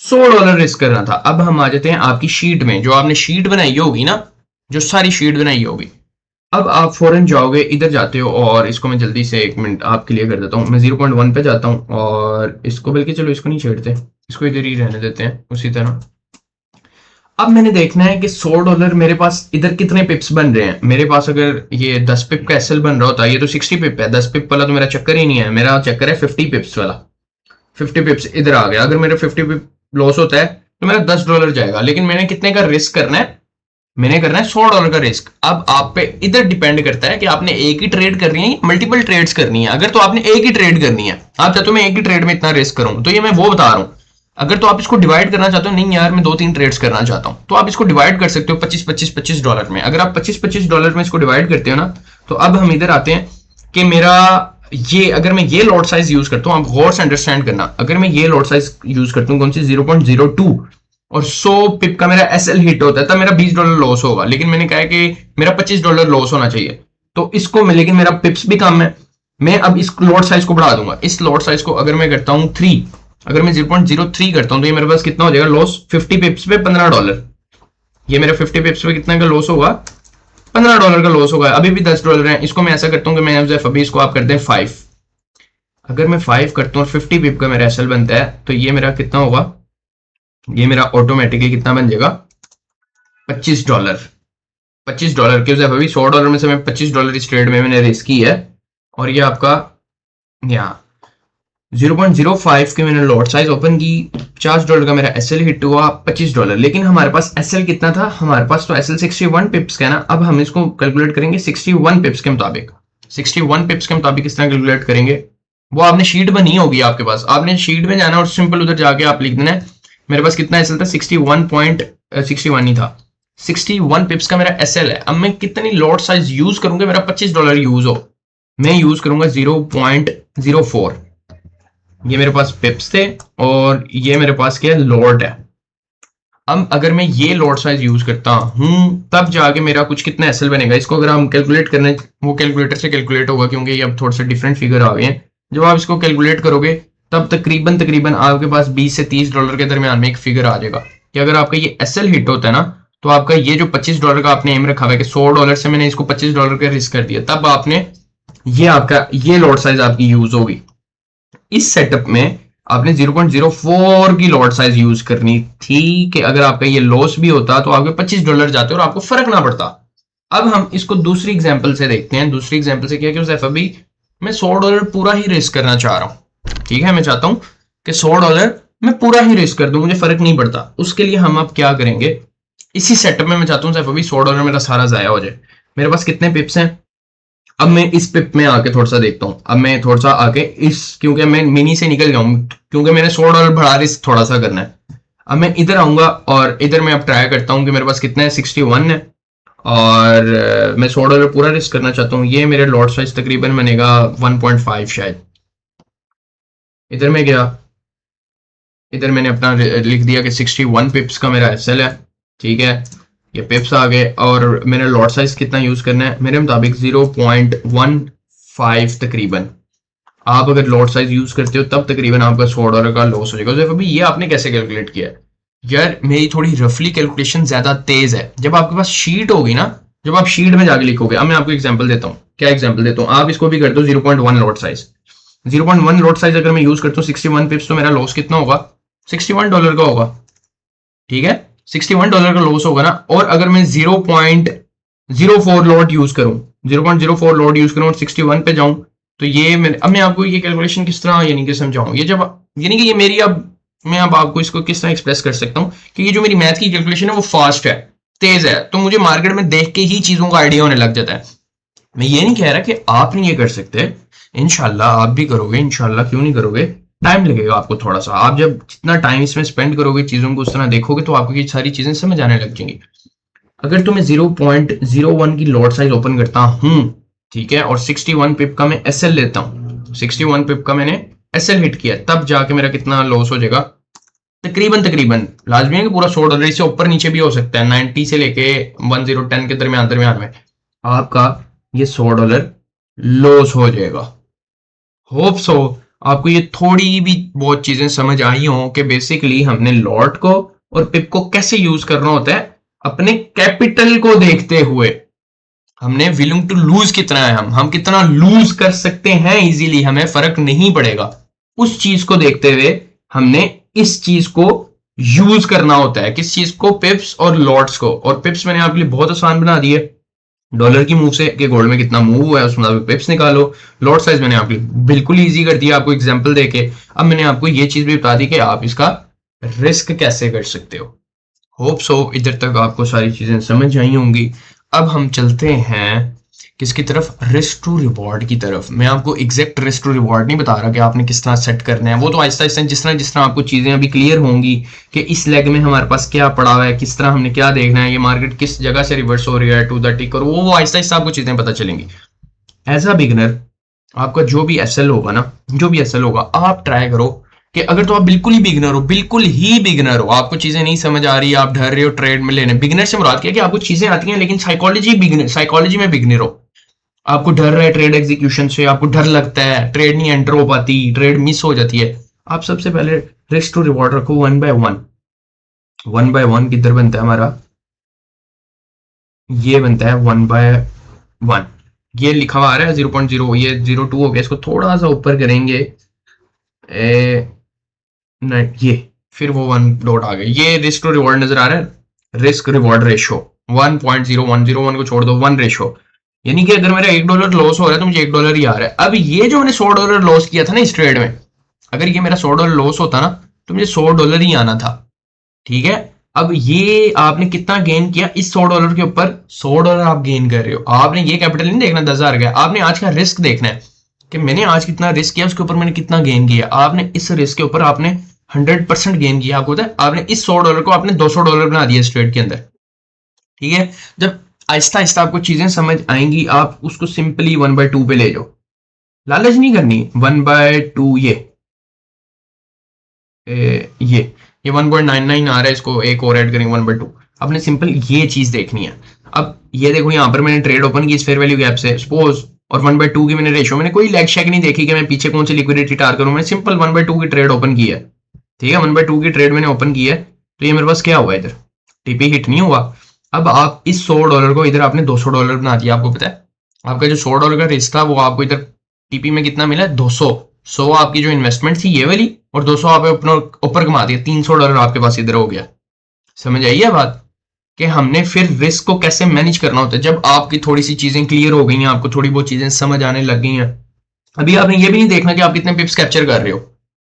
$100 रिस्क करना था। अब हम आ जाते हैं आपकी शीट में, जो आपने शीट बनाई होगी ना, जो सारी शीट बनाई होगी। अब आप फौरन जाओगे, इधर जाते हो, और इसको मैं जल्दी से 1 मिनट आपके लिए कर देता हूँ। मैं 0.1 पे जाता हूँ और इसको, बल्कि चलो इसको नहीं छेड़ते, इसको इधर ही रहने देते हैं उसी तरह। अब मैंने देखना है कि $100 मेरे पास इधर कितने पिप्स बन रहे हैं। मेरे पास अगर ये 10 पिप का एसएल बन रहा होता है, ये तो 60 पिप है, 10 पिप वाला तो मेरा चक्कर ही नहीं है। मेरा चक्कर है 50 पिप्स वाला। 50 पिप्स इधर आ गया, अगर मेरा 50 पिप लॉस होता है तो मेरा $10 जाएगा। लेकिन मैंने कितने का रिस्क करना है, मैंने करना है $100 का रिस्क। अब आप पे इधर डिपेंड करता है कि आपने एक ही ट्रेड करनी है, मल्टीपल ट्रेड्स करनी है। अगर तो आपने एक ही ट्रेड करनी है, आप चाहते हो मैं एक ही ट्रेड में इतना रिस्क करूं, तो ये मैं वो बता रहा हूं। अगर तो आप इसको डिवाइड करना चाहते हो, नहीं यार मैं 2-3 ट्रेड्स करना चाहता हूं, तो आप इसको डिवाइड कर सकते हो $25-25 में। अगर आप $25-25 में इसको डिवाइड करते हो ना, तो अब हम इधर आते हैं कि मेरा ये, अगर मैं ये लॉट साइज यूज करता हूं, आप गौर से अंडरस्टैंड करना, अगर मैं ये लॉट साइज यूज करता हूं, कौन सी, 0.02, और 100 पिप का मेरा एसएल हिट होता है, तब मेरा $20 लॉस होगा। लेकिन मैंने कहा कि मेरा $25 लॉस होना चाहिए, तो इसको मैं, लेकिन मेरा पिप्स भी कम है, मैं अब इस लॉट साइज को बढ़ा दूंगा। इस लॉट साइज को अगर मैं करता हूं 3, अगर मैं 0.03 करता हूं, तो ये मेरे पास कितना हो जाएगा लॉस, 50 पिप्स पे $15। ये मेरा 50 पिप्स पे कितना का लॉस होगा, $15 का लॉस होगा। अभी भी $10 है। इसको मैं ऐसा करता हूं कि मैं अभी इसको आप करते हैं 5। अगर मैं 5 करता हूँ और 50 पिप का मेरा एसएल बनता है, तो ये मेरा कितना होगा, ये मेरा ऑटोमेटिकली कितना बन जाएगा, $25। $25 के अभी $100 में से मैं $25 इस ट्रेड में मैंने रिस्क की है। और ये आपका यहाँ 0.05 के मैंने लॉट साइज ओपन की, $50 का मेरा एसएल हिट हुआ, $25। लेकिन हमारे पास एसएल कितना था, हमारे पास तो एसएल 61 पिप्स का है ना। अब हम इसको कैलकुलेट करेंगे 61 पिप्स के मुताबिक। 61 पिप्स के मुताबिक किस तरह कैलकुलेट करेंगे, वो आपने शीट बनी होगी आपके पास, आपने शीट में जाना और सिंपल उधर जाके आप लिख देना है मेरे पास कितना एसएल था, 61 ही था, 61 पिप्स का मेरा एसएल है। अब मैं कितनी लॉट साइज यूज करूंगा, मेरा $25 यूज हो, मैं यूज करूंगा 0.04। ये मेरे पास पिप्स थे और ये मेरे पास क्या लॉट है। अब अगर मैं ये लॉट साइज यूज करता हूं तब जाके मेरा कुछ कितना एसएल बनेगा। इसको अगर हम कैलकुलेट करने, वो कैलकुलेटर से कैलकुलेट होगा क्योंकि ये अब थोड़ा सा डिफरेंट फिगर आ गए हैं। जब आप इसको कैलकुलेट करोगे तब तकरीबन तकरीबन आपके पास $20 से $30 के दरमियान में एक फिगर आ जाएगा कि अगर आपका ये एसएल हिट होता है ना, तो आपका ये जो $25 का आपने एम रखा हुआ है कि $100 से मैंने इसको $25 का रिस्क कर दिया, तब आपने ये आपका ये लॉट साइज आपकी यूज होगी। इस सेटअप में आपने 0.04 की लॉट साइज यूज करनी थी कि अगर आपका ये लॉस भी होता तो आपके $25 जाते और आपको फर्क ना पड़ता। अब हम इसको दूसरी एग्जांपल से देखते हैं। दूसरी एग्जांपल से क्या कि अभी मैं $100 पूरा ही रिस्क करना चाह रहा हूं। ठीक है, मैं चाहता हूं कि $100 मैं पूरा ही रिस्क कर दूं, मुझे फर्क नहीं पड़ता। उसके लिए हम अब क्या करेंगे, इसी सेटअप में मैं चाहता हूं अभी $100 मेरा सारा जाया हो जाए। मेरे पास कितने पिप्स हैं, अब मैं इस पिप में आके थोड़ा सा देखता हूँ। अब मैं थोड़ा सा आके इस, क्योंकि मैं मिनी से निकल जाऊँ क्योंकि मैंने $100 बढ़ा रिस्क थोड़ा सा करना है। अब मैं इधर आऊंगा और इधर मैं अब ट्राई करता हूँ कि मेरे पास कितना है, 61 है और मैं $100 पूरा रिस्क करना चाहता हूँ। ये मेरे लॉट साइज तकरीबन बनेगा 1.5 शायद। इधर मैं गया, इधर मैंने अपना लिख दिया कि 61 पिप्स का मेरा एसएल है। ठीक है, ये पिप्स आ गए और मैंने लॉट साइज कितना यूज करना है, मेरे मुताबिक 0.15 तकरीबन। आप अगर लॉट साइज यूज करते हो तब तकरीबन आपका $100 का लॉस हो जाएगा। तो अभी ये आपने कैसे कैलकुलेट किया है? यार मेरी थोड़ी रफली कैलकुलेशन ज्यादा तेज है। जब आपके पास शीट होगी ना, जब आप शीट में जाके लिखोगे, अब मैं आपको एग्जांपल देता हूँ। क्या एग्जांपल देता हूँ, आप इसको भी कर दो 0.1 लॉट साइज। 0.1 लॉट साइज अगर मैं यूज करता हूँ 61 पिप्स, तो मेरा लॉस कितना होगा, $61 का होगा। ठीक है, $61 का लॉस होगा ना। और अगर मैं 0.04 लॉट यूज करूं, 0.04 लॉट यूज करूं और 61 पे जाऊं, तो ये अब मैं आपको ये कैलकुलेशन किस तरह यानी कि समझाऊं, ये जब यानी कि ये मेरी अब मैं अब आपको इसको किस तरह एक्सप्रेस कर सकता हूं कि ये जो मेरी मैथ की कैलकुलेशन है वो फास्ट है, तेज है, तो मुझे मार्केट में देख के ही चीजों का आइडिया होने लग जाता है। मैं ये नहीं कह रहा कि आप नहीं ये कर सकते, इनशाला आप भी करोगे, इनशाला क्यों नहीं करोगे। टाइम लगेगा आपको थोड़ा सा, आप जब जितना टाइम इसमें स्पेंड करोगे, चीजों को उस तरह देखोगे, तो आपको ये सारी चीजें समझ आने लग जाएंगी। अगर तो मैं 0.01 की लॉट साइज ओपन करता हूं, ठीक है, और 61 पिप का मैं एसएल लेता हूं, 61 पिप का मैंने एसएल हिट किया, तब जाके मेरा कितना लॉस हो जाएगा, तकरीबन तकरीबन लाजमी है कि पूरा $100, इससे ऊपर नीचे भी हो सकता है, 90 से लेके 1010 के दरमियान दरमियान में आपका ये $100 लॉस हो जाएगा। होप सो आपको ये थोड़ी भी बहुत चीजें समझ आई हो कि बेसिकली हमने लॉट को और पिप को कैसे यूज करना होता है अपने कैपिटल को देखते हुए। हमने विलिंग टू लूज कितना है, हम कितना लूज कर सकते हैं इजीली, हमें फर्क नहीं पड़ेगा। उस चीज को देखते हुए हमने इस चीज को यूज करना होता है, किस चीज को, पिप्स और लॉट्स को। और पिप्स मैंने आपके लिए बहुत आसान बना दिए, डॉलर की मूव से कि गोल्ड में कितना मूव हुआ है उस मुताबिक पिप्स निकालो। लॉट साइज मैंने आपके लिए बिल्कुल इजी कर दिया आपको एग्जांपल देके। अब मैंने आपको ये चीज भी बता दी कि आप इसका रिस्क कैसे कर सकते हो। होप सो इधर तक आपको सारी चीजें समझ आई होंगी। अब हम चलते हैं किसकी तरफ, रिस्क टू रिवॉर्ड की तरफ। मैं आपको एग्जैक्ट रिस्क टू रिवॉर्ड नहीं बता रहा कि आपने किस तरह सेट करना है, वो तो आहिस्ता आहिस्ता जिस तरह आपको चीजें अभी क्लियर होंगी कि इस लेग में हमारे पास क्या पड़ा हुआ है, किस तरह हमने क्या देखना है, ये मार्केट किस जगह से रिवर्स हो रही है टू द टिक, और वो आहिस्ता आहिस्ता आपको चीजें पता चलेंगी। एज अ बिगनर आपका जो भी एसएल होगा ना, जो भी एसएल होगा, आप ट्राई करो कि अगर तो आप बिल्कुल ही बिगनर हो, बिल्कुल ही बिगनर हो, आपको चीजें नहीं समझ आ रही, आप डर रहे हो ट्रेड में लेने, बिगनर से मुराद क्या है कि आपको चीजें आती हैं लेकिन साइकोलॉजी में बिगनर हो, आपको डर है ट्रेड एग्जीक्यूशन से, आपको डर लगता है ट्रेड नहीं एंटर हो पाती, ट्रेड मिस हो जाती है। आप सबसे पहले रिस्क टू रिवॉर्ड रखो 1/1। 1/1 किधर बनता है हमारा, ये बनता है 1/1। ये लिखा हुआ आ रहा है 0.0, ये 0.2 हो गया, इसको थोड़ा सा ऊपर करेंगे, नहीं ये फिर वो 1 डॉट आ गया, ये रिस्क टू रिवॉर्ड नजर आ रहा है, रिस्क रिवॉर्ड रेशो 1.0101 को छोड़ दो 1 रेशो, यानी कि अगर मेरा $1 लॉस हो रहा है तो मुझे $1 ही आ रहा है। अब ये जो मैंने $100 लॉस किया था ना इस ट्रेड में, अगर ये मेरा $100 लॉस होता ना तो मुझे $100 ही आना था। ठीक है, अब ये आपने कितना गेन किया इस $100 के ऊपर, $100 आप गेन कर रहे हो। आपने ये कैपिटल नहीं देखना 10,000 का, आपने आज का रिस्क देखना है कि मैंने आज कितना रिस्क किया, उसके ऊपर मैंने कितना गेन किया। आपने इस रिस्क के ऊपर आपने 100% गेन किया। आपको पता है, आपने इस $100 को आपने $200 बना दिया इस ट्रेड के अंदर। ठीक है, जब आहिस्ता आहिस्ता आपको चीजें समझ आएंगी, आप उसको सिंपली 1/2 पे ले जाओ। लालच नहीं करनी। 1/2 ये 1.99 आ रहा है, इसको एक और ऐड करेंगे 1/2। आपने सिंपल ये चीज देखनी है। अब ये देखो, यहाँ पर मैंने ट्रेड ओपन की इस फेयर वैल्यू गैप से सपोज, और 1/2 की मैंने रेशो, मैंने कोई लेग शेक नहीं देखी कि मैं पीछे कौन सी लिक्विडिटी टार करूं, मैंने सिंपल 1/2 की ट्रेड ओपन की है। ठीक है, 1/2 की ट्रेड मैंने ओपन की है, तो ये मेरे पास क्या हुआ, इधर टीपी हिट नहीं हुआ। अब आप इस $100 को इधर आपने $200 बना दिया। आपको पता है, आपका जो $100 का रिस्क था वो आपको इधर टीपी में कितना मिला, 200। 100 आपकी जो इन्वेस्टमेंट थी ये वाली, और 200 आप अपना ऊपर कमा दिया, $300 आपके पास इधर हो गया। समझ आई है बात, कि हमने फिर रिस्क को कैसे मैनेज करना होता है। जब आपकी थोड़ी सी चीजें क्लियर हो गई हैं, आपको थोड़ी बहुत चीजें समझ आने लग गई हैं, अभी आपने ये भी नहीं देखना कि आप कितने पिप्स कैप्चर कर रहे हो।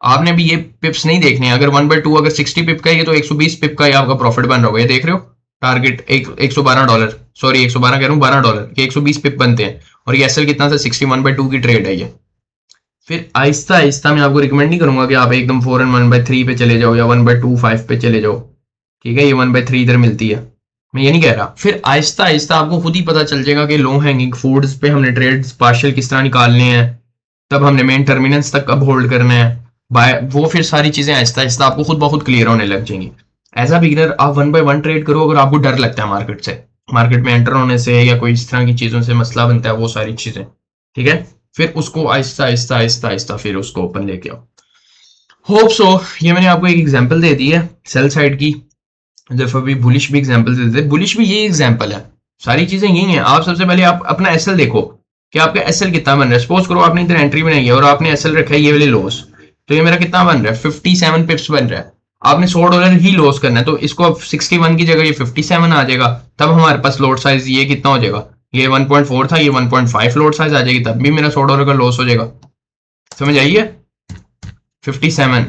आपने भी ये पिप्स नहीं देखने। अगर 1/2 अगर 60 पिप का है तो 120 पिप का ही आपका प्रॉफिट बन रहा होगा, ये देख रहे हो। टारगेट $112, सॉरी 112 कह रहा हूँ, $12 के 120 पिप बनते हैं। और ये एसएल कितना था, 61/2 की ट्रेड है ये। फिर आहिस्ता आहिस्ता, मैं आपको रिकमेंड नहीं करूंगा कि आप एकदम फौरन 1/3 पे चले जाओ या 1/25 पे चले जाओ। ठीक है, ये 1/3 इधर मिलती है, मैं ये नहीं कह रहा। फिर आहिस्ता आहिस्ता आपको खुद ही पता चल जाएगा कि लो हैंगिंग फूड्स पे हमने ट्रेड्स पार्शियल किस तरह निकालने हैं, तब हमने मेन टर्मिनेंस तक कब होल्ड करना है, बाय वो फिर सारी चीजें आहिस्ता आहिस्ता आपको खुद ब खुद क्लियर होने लग जाएंगी। एज अ बिगिनर आप 1/1 ट्रेड करो अगर आपको डर लगता है मार्केट से, मार्केट में एंटर होने से या कोई इस तरह की चीजों से मसला बनता है, वो सारी चीजें। ठीक है, फिर उसको आहिस्ता आहिस्ता आहिस्ता आहिस्ता फिर उसको ओपन लेके आओ। होप सो ये मैंने आपको एक एग्जांपल दे दी है सेल साइड की। जब अभी बुलिश भी एग्जांपल दे देते, बुलिश भी ये एग्जांपल है, सारी चीजें यही हैं। आप सबसे पहले आप अपना एसएल देखो कि आपका एसएल कितना बन रहा है। सपोज करो आपने इधर एंट्री बनाई है और आपने एसएल रखा है ये वाले लॉस, तो ये मेरा कितना बन रहा है, 57 पिप्स बन रहा है। आपने $100 ही लॉस करना है, तो इसको अब 61 की जगह ये 57 आ जाएगा। तब हमारे पास लोड साइज ये कितना हो जाएगा, ये 1.4 था, ये 1.5 लोड साइज आ जाएगी, तब भी मेरा $100 का लॉस हो जाएगा। समझ आइए, 57।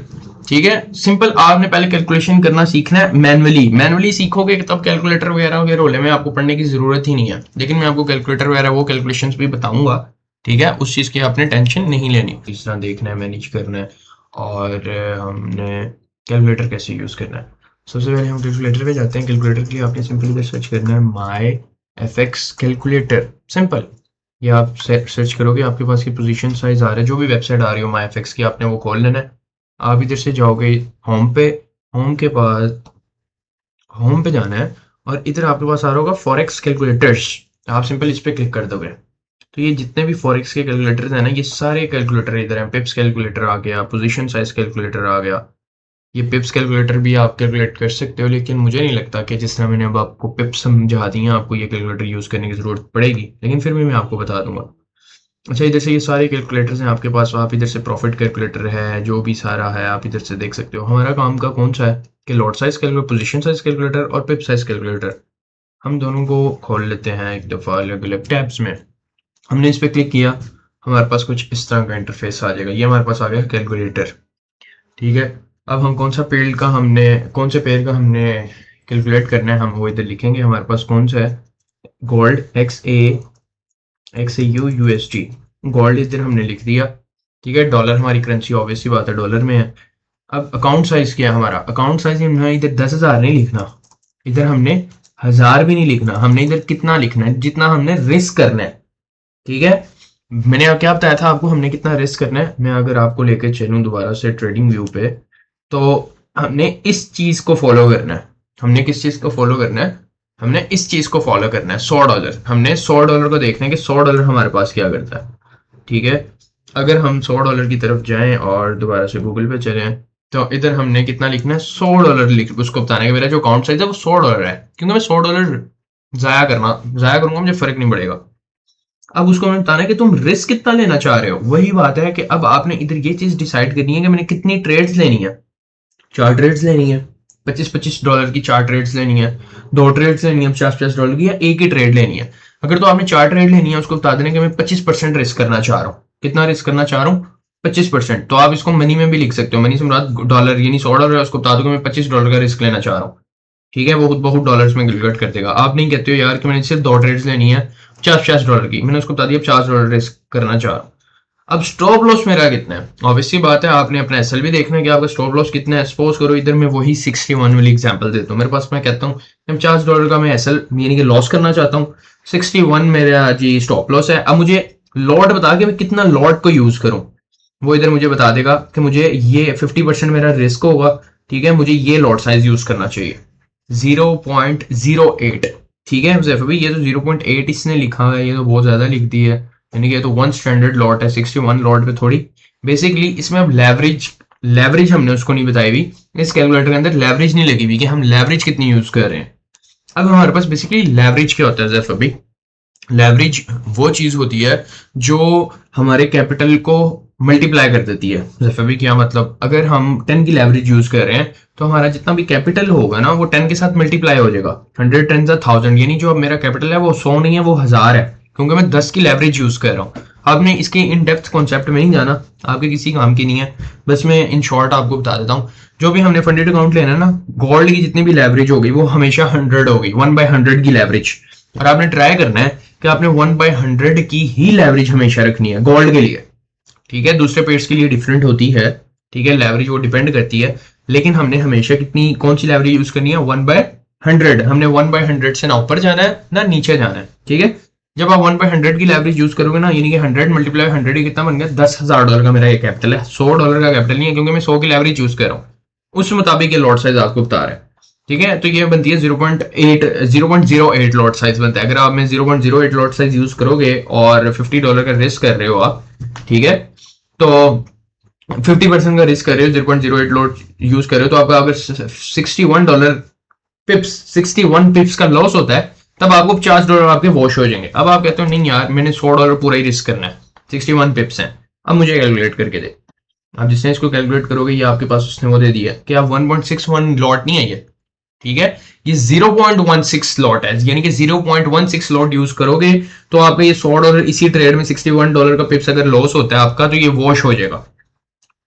ठीक है, सिंपल आपने पहले कैलकुलेशन करना सीखना है मैनुअली। मैनुअली सीखोगे तब कैलकुलेटर वगैरह के रोले में आपको पढ़ने की जरूरत ही नहीं है। लेकिन मैं आपको कैलकुलेटर वगैरह वो कैलकुलेशंस भी बताऊंगा। ठीक है, उस चीज की आपने टेंशन नहीं लेनी। किस तरह देखना है, मैनेज करना है, और हमने कैलकुलेटर कैसे यूज करना है। सबसे पहले हम कैलकुलेटर पे जाते हैं। कैलकुलेटर के लिए आपने सिंपली सर्च करना है माई एफएक्स कैलकुलेटर, सिंपल। ये आप सर्च करोगे, आपके पास की पोजीशन साइज आ रहा है, जो भी वेबसाइट आ रही हो माई एफएक्स की, आपने वो खोल लेना है। आप इधर से जाओगे होम पे, होम के पास होम पे जाना है, और इधर आपके पास आ रहा होगा फॉरेक्स कैलकुलेटर्स। आप सिंपल इस पे क्लिक कर दोगे, तो ये जितने भी फॉरेक्स के कैलकुलेटर्स हैं ना, ये सारे कैलकुलेटर इधर हैं। पिप्स कैलकुलेटर आ गया, पोजीशन साइज कैलकुलेटर आ गया। ये पिप्स कैलकुलेटर भी आप कैलकुलेट कर सकते हो, लेकिन मुझे नहीं लगता कि जिस तरह मैंने अब आपको पिप्स समझा दी हैं, आपको ये कैलकुलेटर यूज करने की जरूरत पड़ेगी, लेकिन फिर भी मैं आपको बता दूंगा। अच्छा, इधर से ये सारे कैलकुलेटर्स हैं आपके पास। आप इधर से प्रॉफिट कैलकुलेटर है, जो भी सारा है आप इधर से देख सकते हो। हमारा काम का कौन सा है कि lot size calculator, position size calculator और पिप साइज कैलकुलेटर, हम दोनों को खोल लेते हैं एक दफ़ा अलग अलग टैब्स में। हमने इस पर क्लिक किया, हमारे पास कुछ इस तरह का इंटरफेस आ जाएगा। ये हमारे पास आ गया कैलकुलेटर। ठीक है, अब हम कौन से पेड़ का हमने कैलकुलेट करना है, हम वो इधर लिखेंगे। हमारे पास कौन सा है, गोल्ड XAU USD। गोल्ड इधर हमने लिख दिया। ठीक है, डॉलर हमारी करेंसी ऑब्वियस सी बात है, डॉलर में है। अब अकाउंट साइज क्या है हमारा, अकाउंट साइज हमने इधर 10,000 नहीं लिखना, इधर हमने 1000 भी नहीं लिखना, हमने इधर कितना लिखना है, जितना हमने रिस्क करना है। ठीक है, मैंने क्या बताया था आपको, हमने कितना रिस्क करना है। मैं अगर आपको लेकर चलूं दोबारा से ट्रेडिंग व्यू पे, तो हमने इस चीज को फॉलो करना है। हमने किस चीज को फॉलो करना है, हमने इस चीज को फॉलो करना है। $100, हमने $100 को देखना है कि $100 हमारे पास क्या करता है। ठीक है, अगर हम $100 की तरफ जाएं और दोबारा से गूगल पे चलें, तो इधर हमने कितना लिखना है, $100 लिख, उसको बताना है कि मेरा जो अकाउंट साइज है वो $100 है, क्योंकि मैं $100 जाया करूंगा, मुझे फर्क नहीं पड़ेगा। अब उसको हमें बताना है कि तुम रिस्क कितना लेना चाह रहे हो। वही बात है कि अब आपने इधर ये चीज डिसाइड करनी है कि मैंने कितनी ट्रेड्स लेनी है। 4 ट्रेड्स लेनी है, $25-25 की 4 ट्रेड्स लेनी है, 2 ट्रेड्स लेनी है $50-50 की, या एक ही ट्रेड लेनी है। अगर तो आपने 4 ट्रेड लेनी है, उसको बता देना कि मैं 25% रिस्क करना चाह रहा हूँ। कितना रिस्क करना चाह रहा हूँ, 25%। तो आप इसको मनी में भी लिख सकते हो, मनी से मुराद डॉलर, यानी $100 है, उसको बता दो कि मैं $25 का रिस्क लेना चाह रहा हूँ। ठीक है, वो बहुत डॉलर्स में कैलकुलेट कर देगा। आप नहीं कहते हो यार कि मैंने सिर्फ 2 ट्रेड्स लेनी है $50-50 की, मैंने उसको बता दिया $50 रिस्क करना चाह रहा हूँ। अब स्टॉप लॉस मेरा कितना है, ऑब्वियसली बात है आपने अपना एसएल भी देखना है कि आपका स्टॉप लॉस कितना है। सपोज करो इधर मैं वही 61 वाली एग्जांपल देता हूँ, मेरे पास मैं कहता हूँ $50 का मैं एसएल यानी कि लॉस करना चाहता हूँ, 61 मेरा जी स्टॉप लॉस है। अब मुझे लॉट बता के मैं कितना लॉट को यूज करूँ, वो इधर मुझे बता देगा कि मुझे ये 50% मेरा रिस्क होगा, ठीक है, मुझे ये लॉट साइज यूज करना चाहिए 0.08। ठीक है जैसे भाई ये तो 0.8 इसने लिखा हुआ है, ये तो बहुत ज्यादा लिख दी है, यानी कि ये तो वन स्टैंडर्ड लॉट है 61 लॉट पे थोड़ी। बेसिकली इसमें अब लेवरेज लेवरेज हमने उसको नहीं बताई हुई, इस कैलकुलेटर के अंदर लेवरेज नहीं लगी हुई कि हम लेवरेज कितनी यूज कर रहे हैं। अब हमारे पास बेसिकली लेवरेज क्या होता है जैसे अभी, लेवरेज वो चीज होती है जो हमारे कैपिटल को मल्टीप्लाई कर देती है। जैसे अभी क्या मतलब, अगर हम 10 की लेवरेज यूज कर रहे हैं तो हमारा जितना भी कैपिटल होगा ना वो 10 के साथ मल्टीप्लाई हो जाएगा, 100 10 1000, यानी जो अब मेरा कैपिटल है वो 100 नहीं है वो 1000 है, क्योंकि मैं 10 की लेवरेज यूज कर रहा हूँ। आपने इसके इन डेप्थ कॉन्सेप्ट में नहीं जाना, आपके किसी काम की नहीं है, बस मैं इन शॉर्ट आपको बता देता हूँ। जो भी हमने फंडेड अकाउंट लेना ना, गोल्ड की जितनी भी लेवरेज होगी वो हमेशा 100 होगी, 1/100 की लेवरेज। और आपने ट्राई करना है कि आपने 1/100 की ही लेवरेज हमेशा रखनी है गोल्ड के लिए, ठीक है, दूसरे पेयर्स के लिए डिफरेंट होती है, ठीक है, लेवरेज वो डिपेंड करती है, लेकिन हमने हमेशा कितनी कौन सी लेवरेज यूज करनी है 1/100, हमने 1/100 से ना ऊपर जाना है ना नीचे जाना है, ठीक है। जब आप 1/100 की लेवरेज यूज करोगे ना, यानी कि 100 मल्टीप्लाई 100 ही कितना बन गया, $10,000 का मेरा ये कैपिटल है, $100 का कैपिटल नहीं है, क्योंकि मैं 100 की लेवरेज यूज कर रहा हूँ, उस मुताबिक ये लॉट साइज आपको बता रहा है, ठीक है। तो ये बनती है 0.08 लॉट साइज बनता है। अगर आप में 0.08 लॉट साइज यूज करोगे और $50 का रिस्क कर रहे हो आप, ठीक है, तो 50% का रिस्क कर रहे हो, 0.08 लॉट यूज कर रहे हो, तो आपका अगर $61 पिप्स 61 पिप्स का लॉस होता है, तब आपको $50 आपके वॉश हो जाएंगे। अब आप कहते हो नहीं यार मैंने $100 पूरा ही रिस्क करना है, 61 पिप्स है, अब मुझे कैलकुलेट करके दे। आप जिसने इसको कैलकुलेट करोगे ये आपके पास उसने वो दे दिया कि आप 1.61 लॉट नहीं है ये, ठीक है, ये 0.16 लॉट है, यानी कि 0.16 लॉट यूज करोगे तो आपका ये $100 इसी ट्रेड में $61 का पिप्स अगर लॉस होता है आपका तो ये वॉश हो जाएगा,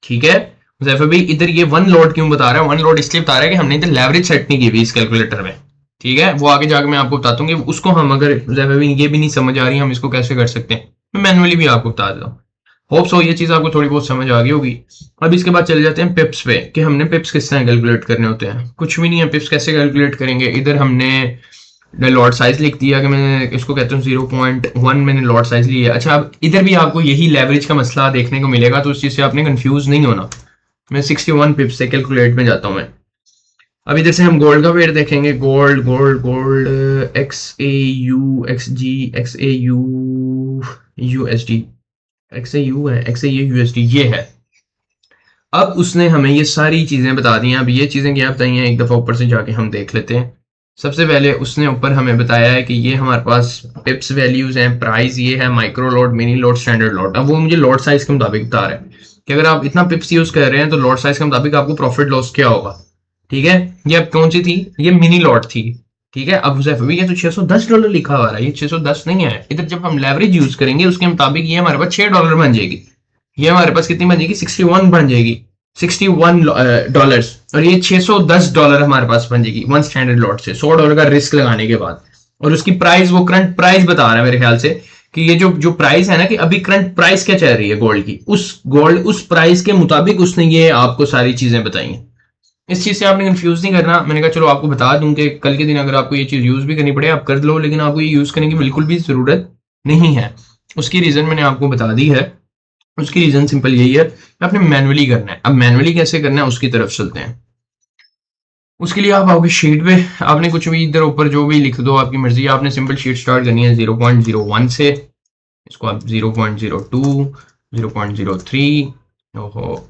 ठीक है। जैफर भाई इधर ये वन लॉट क्यों बता रहा है, वन लॉट इसलिए बता रहा है कि हमने इधर लेवरेज सेट नहीं की हुई इस कैलकुलेटर में, ठीक है, वो आगे जाकर मैं आपको बताता हूँ कि उसको हम अगर जैफर भाई ये भी नहीं समझ आ रही हम इसको कैसे कर सकते हैं, मैं मैनुअली भी आपको बता देता हूँ। होप सो ये चीज आपको थोड़ी बहुत समझ आ गई होगी। अब इसके बाद चले जाते हैं पिप्स पे कि हमने पिप्स किस तरह कैलकुलेट करने होते हैं। कुछ भी नहीं है, पिप्स कैसे कैलकुलेट करेंगे, इधर हमने लॉट साइज लिख दिया कि मैं इसको कहता हूँ 0.1 मैंने लॉट साइज लिया। अच्छा अब इधर भी आपको यही लेवरेज का मसला देखने को मिलेगा, तो उस चीज से आपने कंफ्यूज नहीं होना। मैं 61 पिप्स से कैलकुलेट में जाता हूँ मैं। अब इधर से हम गोल्ड का पेयर देखेंगे, gold gold gold XAU USD ये है। अब उसने हमें ये सारी चीजें बता दी हैं, अब ये चीजें क्या बताई हैं एक दफा ऊपर से जाके हम देख लेते हैं। सबसे पहले उसने ऊपर हमें बताया है कि ये हमारे पास पिप्स वैल्यूज हैं, प्राइस ये है, micro lot, mini lot, standard lot. अब वो मुझे लॉट साइज के मुताबिक बता रहा है कि अगर आप इतना पिप्स यूज कर रहे हैं तो लॉट साइज के मुताबिक आपको प्रॉफिट लॉस क्या होगा, ठीक है। ये अब कौन सी थी, ये मिनी लॉट थी, ठीक है। अब भी ये तो $610 लिखा हुआ है, ये 610 नहीं है, इधर जब हम लेवरेज यूज करेंगे उसके मुताबिक ये हमारे पास $6 बन जाएगी, ये हमारे पास कितनी बन जाएगी 61 बन जाएगी, 61 डॉलर्स, और ये $610 हमारे पास बन जाएगी वन स्टैंडर्ड लॉट से $100 का रिस्क लगाने के बाद। और उसकी प्राइस वो करंट प्राइस बता रहा है मेरे ख्याल से कि ये जो जो प्राइस है ना, कि अभी करंट प्राइस क्या चल रही है गोल्ड की, उस प्राइस के मुताबिक उसने ये आपको सारी चीजें बताई हैं। इस चीज से आपने कंफ्यूज नहीं करना, मैंने कहा चलो आपको बता दूं कि कल के दिन अगर आपको ये चीज यूज भी करनी पड़े आप कर लो, लेकिन आपको ये यूज करने की बिल्कुल भी जरूरत नहीं है। उसकी रीजन मैंने आपको बता दी है, उसकी रीजन सिंपल यही है कि आपने मैनुअली करना है। अब मैनुअली कैसे करना है उसकी तरफ चलते हैं। उसके लिए आप आओगे शीट पे, आपने कुछ भी इधर ऊपर जो भी लिख दो आपकी मर्जी, आपने सिंपल शीट स्टार्ट करनी है 0.01 से, इसको आप 0.02 0.03 ओहो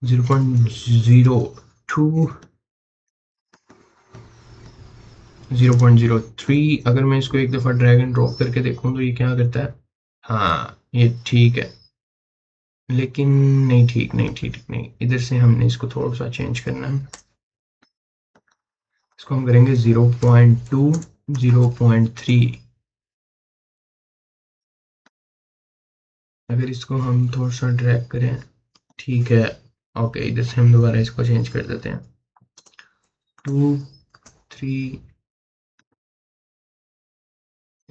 0.02 0.03, अगर मैं इसको एक दफा ड्रैग एंड ड्रॉप करके देखूं तो ये क्या करता है, हाँ ये ठीक है, लेकिन नहीं ठीक नहीं ठीक नहीं, इधर से हमने इसको थोड़ा सा चेंज करना है, इसको हम करेंगे 0.2 0.3। अगर इसको हम थोड़ा सा ड्रैग करें, ठीक है, ओके, इधर से हम दोबारा इसको चेंज कर देते हैं 2 3,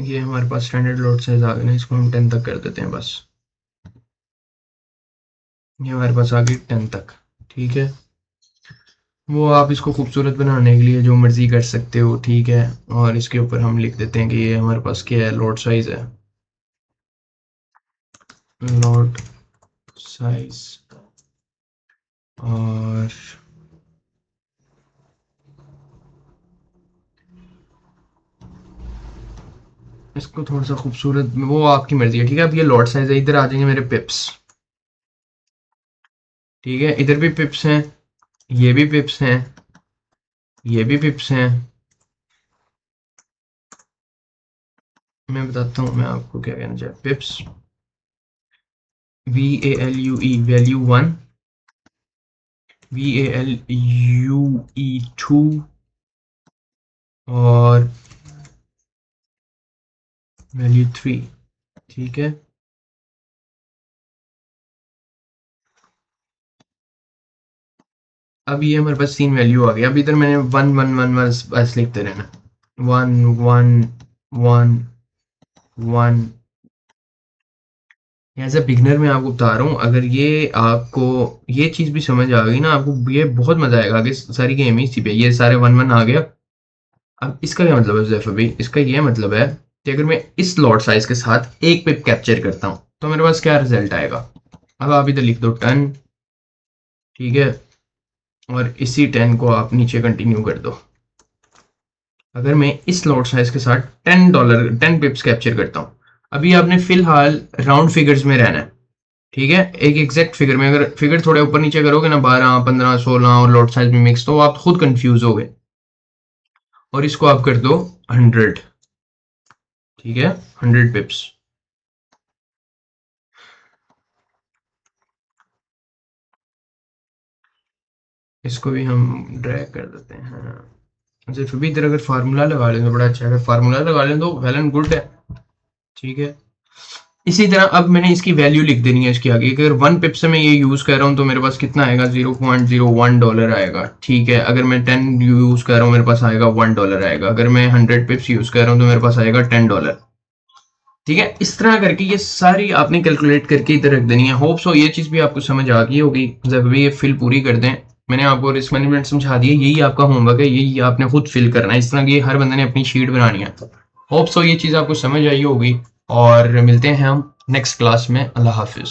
ये हमारे पास स्टैंडर्ड लॉट साइज आ गया ना, इसको हम 10 तक कर देते हैं बस। ये हमारे पास आ गई 10 तक, ठीक है। वो आप इसको खूबसूरत बनाने के लिए जो मर्जी कर सकते हो, ठीक है। और इसके ऊपर हम लिख देते हैं कि ये हमारे पास क्या है, लॉट साइज है, लॉट साइज। और इसको थोड़ा सा खूबसूरत, वो आपकी मर्जी है, ठीक है। अब ये लॉट साइज है, इधर आ जाएंगे मेरे पिप्स, ठीक है। इधर भी पिप्स हैं, ये भी पिप्स हैं, ये भी पिप्स हैं। मैं बताता हूँ मैं आपको क्या कहना चाहिए। पिप्स, VALUE वैल्यू 1, VALUE 2, और वैल्यू 3, ठीक है। अब ये हमारे पास 3 वैल्यू आ गई। अब इधर मैंने 1 1 1 बस लिखते रहना, 1 1 1 1। एज अ बिगनर मैं आपको बता रहा हूँ, अगर ये आपको ये चीज भी समझ आ गई ना, आपको ये बहुत मजा आएगा। आगे सारी गेम ही इसी पे, ये सारे 1 1 आ गया। अब इसका क्या मतलब है जैफर भाई, इसका ये मतलब है कि अगर मैं इस लॉट साइज के साथ एक पिप कैप्चर करता हूँ तो मेरे पास क्या रिजल्ट आएगा। अब आप इधर लिख दो 10, ठीक है। और इसी 10 को आप नीचे कंटिन्यू कर दो। अगर मैं इस लॉट साइज के साथ $10 पिप्स कैप्चर करता हूँ, अभी आपने फिलहाल राउंड फिगर्स में रहना है, ठीक है। एक एग्जैक्ट फिगर में, अगर फिगर थोड़े ऊपर नीचे करोगे ना, 12 15 16 और लॉट साइज में मिक्स, तो आप खुद कंफ्यूज हो गए। और इसको आप कर दो 100, ठीक है, 100 पिप्स। इसको भी हम ड्रैग कर देते हैं। अच्छा, फिर भी इधर अगर फार्मूला लगा लें तो बड़ा अच्छा है, अगर फार्मूला लगा लें तो वेल एंड गुड है, ठीक है। इसी तरह अब मैंने इसकी वैल्यू लिख देनी है इसके आगे, कि अगर 1 पिप से मैं ये यूज कर रहा हूँ तो मेरे पास कितना आएगा, $0.01 आएगा, ठीक है। अगर मैं 10 यूज कर रहा हूँ मेरे पास आएगा $1 आएगा। अगर मैं 100 पिप्स यूज कर रहा हूँ तो मेरे पास आएगा $10, ठीक है। इस तरह करके ये सारी आपने कैलकुलेट करके इधर रख देनी है। होप सो ये चीज भी आपको समझ आ गई होगी। जब भी ये फिल पूरी कर दें, मैंने आपको रिस्क मैनेजमेंट समझा दिया, यही आपका होमवर्क है, यही आपने खुद फिल करना है। इस तरह की हर बंदे ने अपनी शीट बनानी है। होप सो ये चीज आपको समझ आई होगी, और मिलते हैं हम नेक्स्ट क्लास में। अल्लाह हाफिज।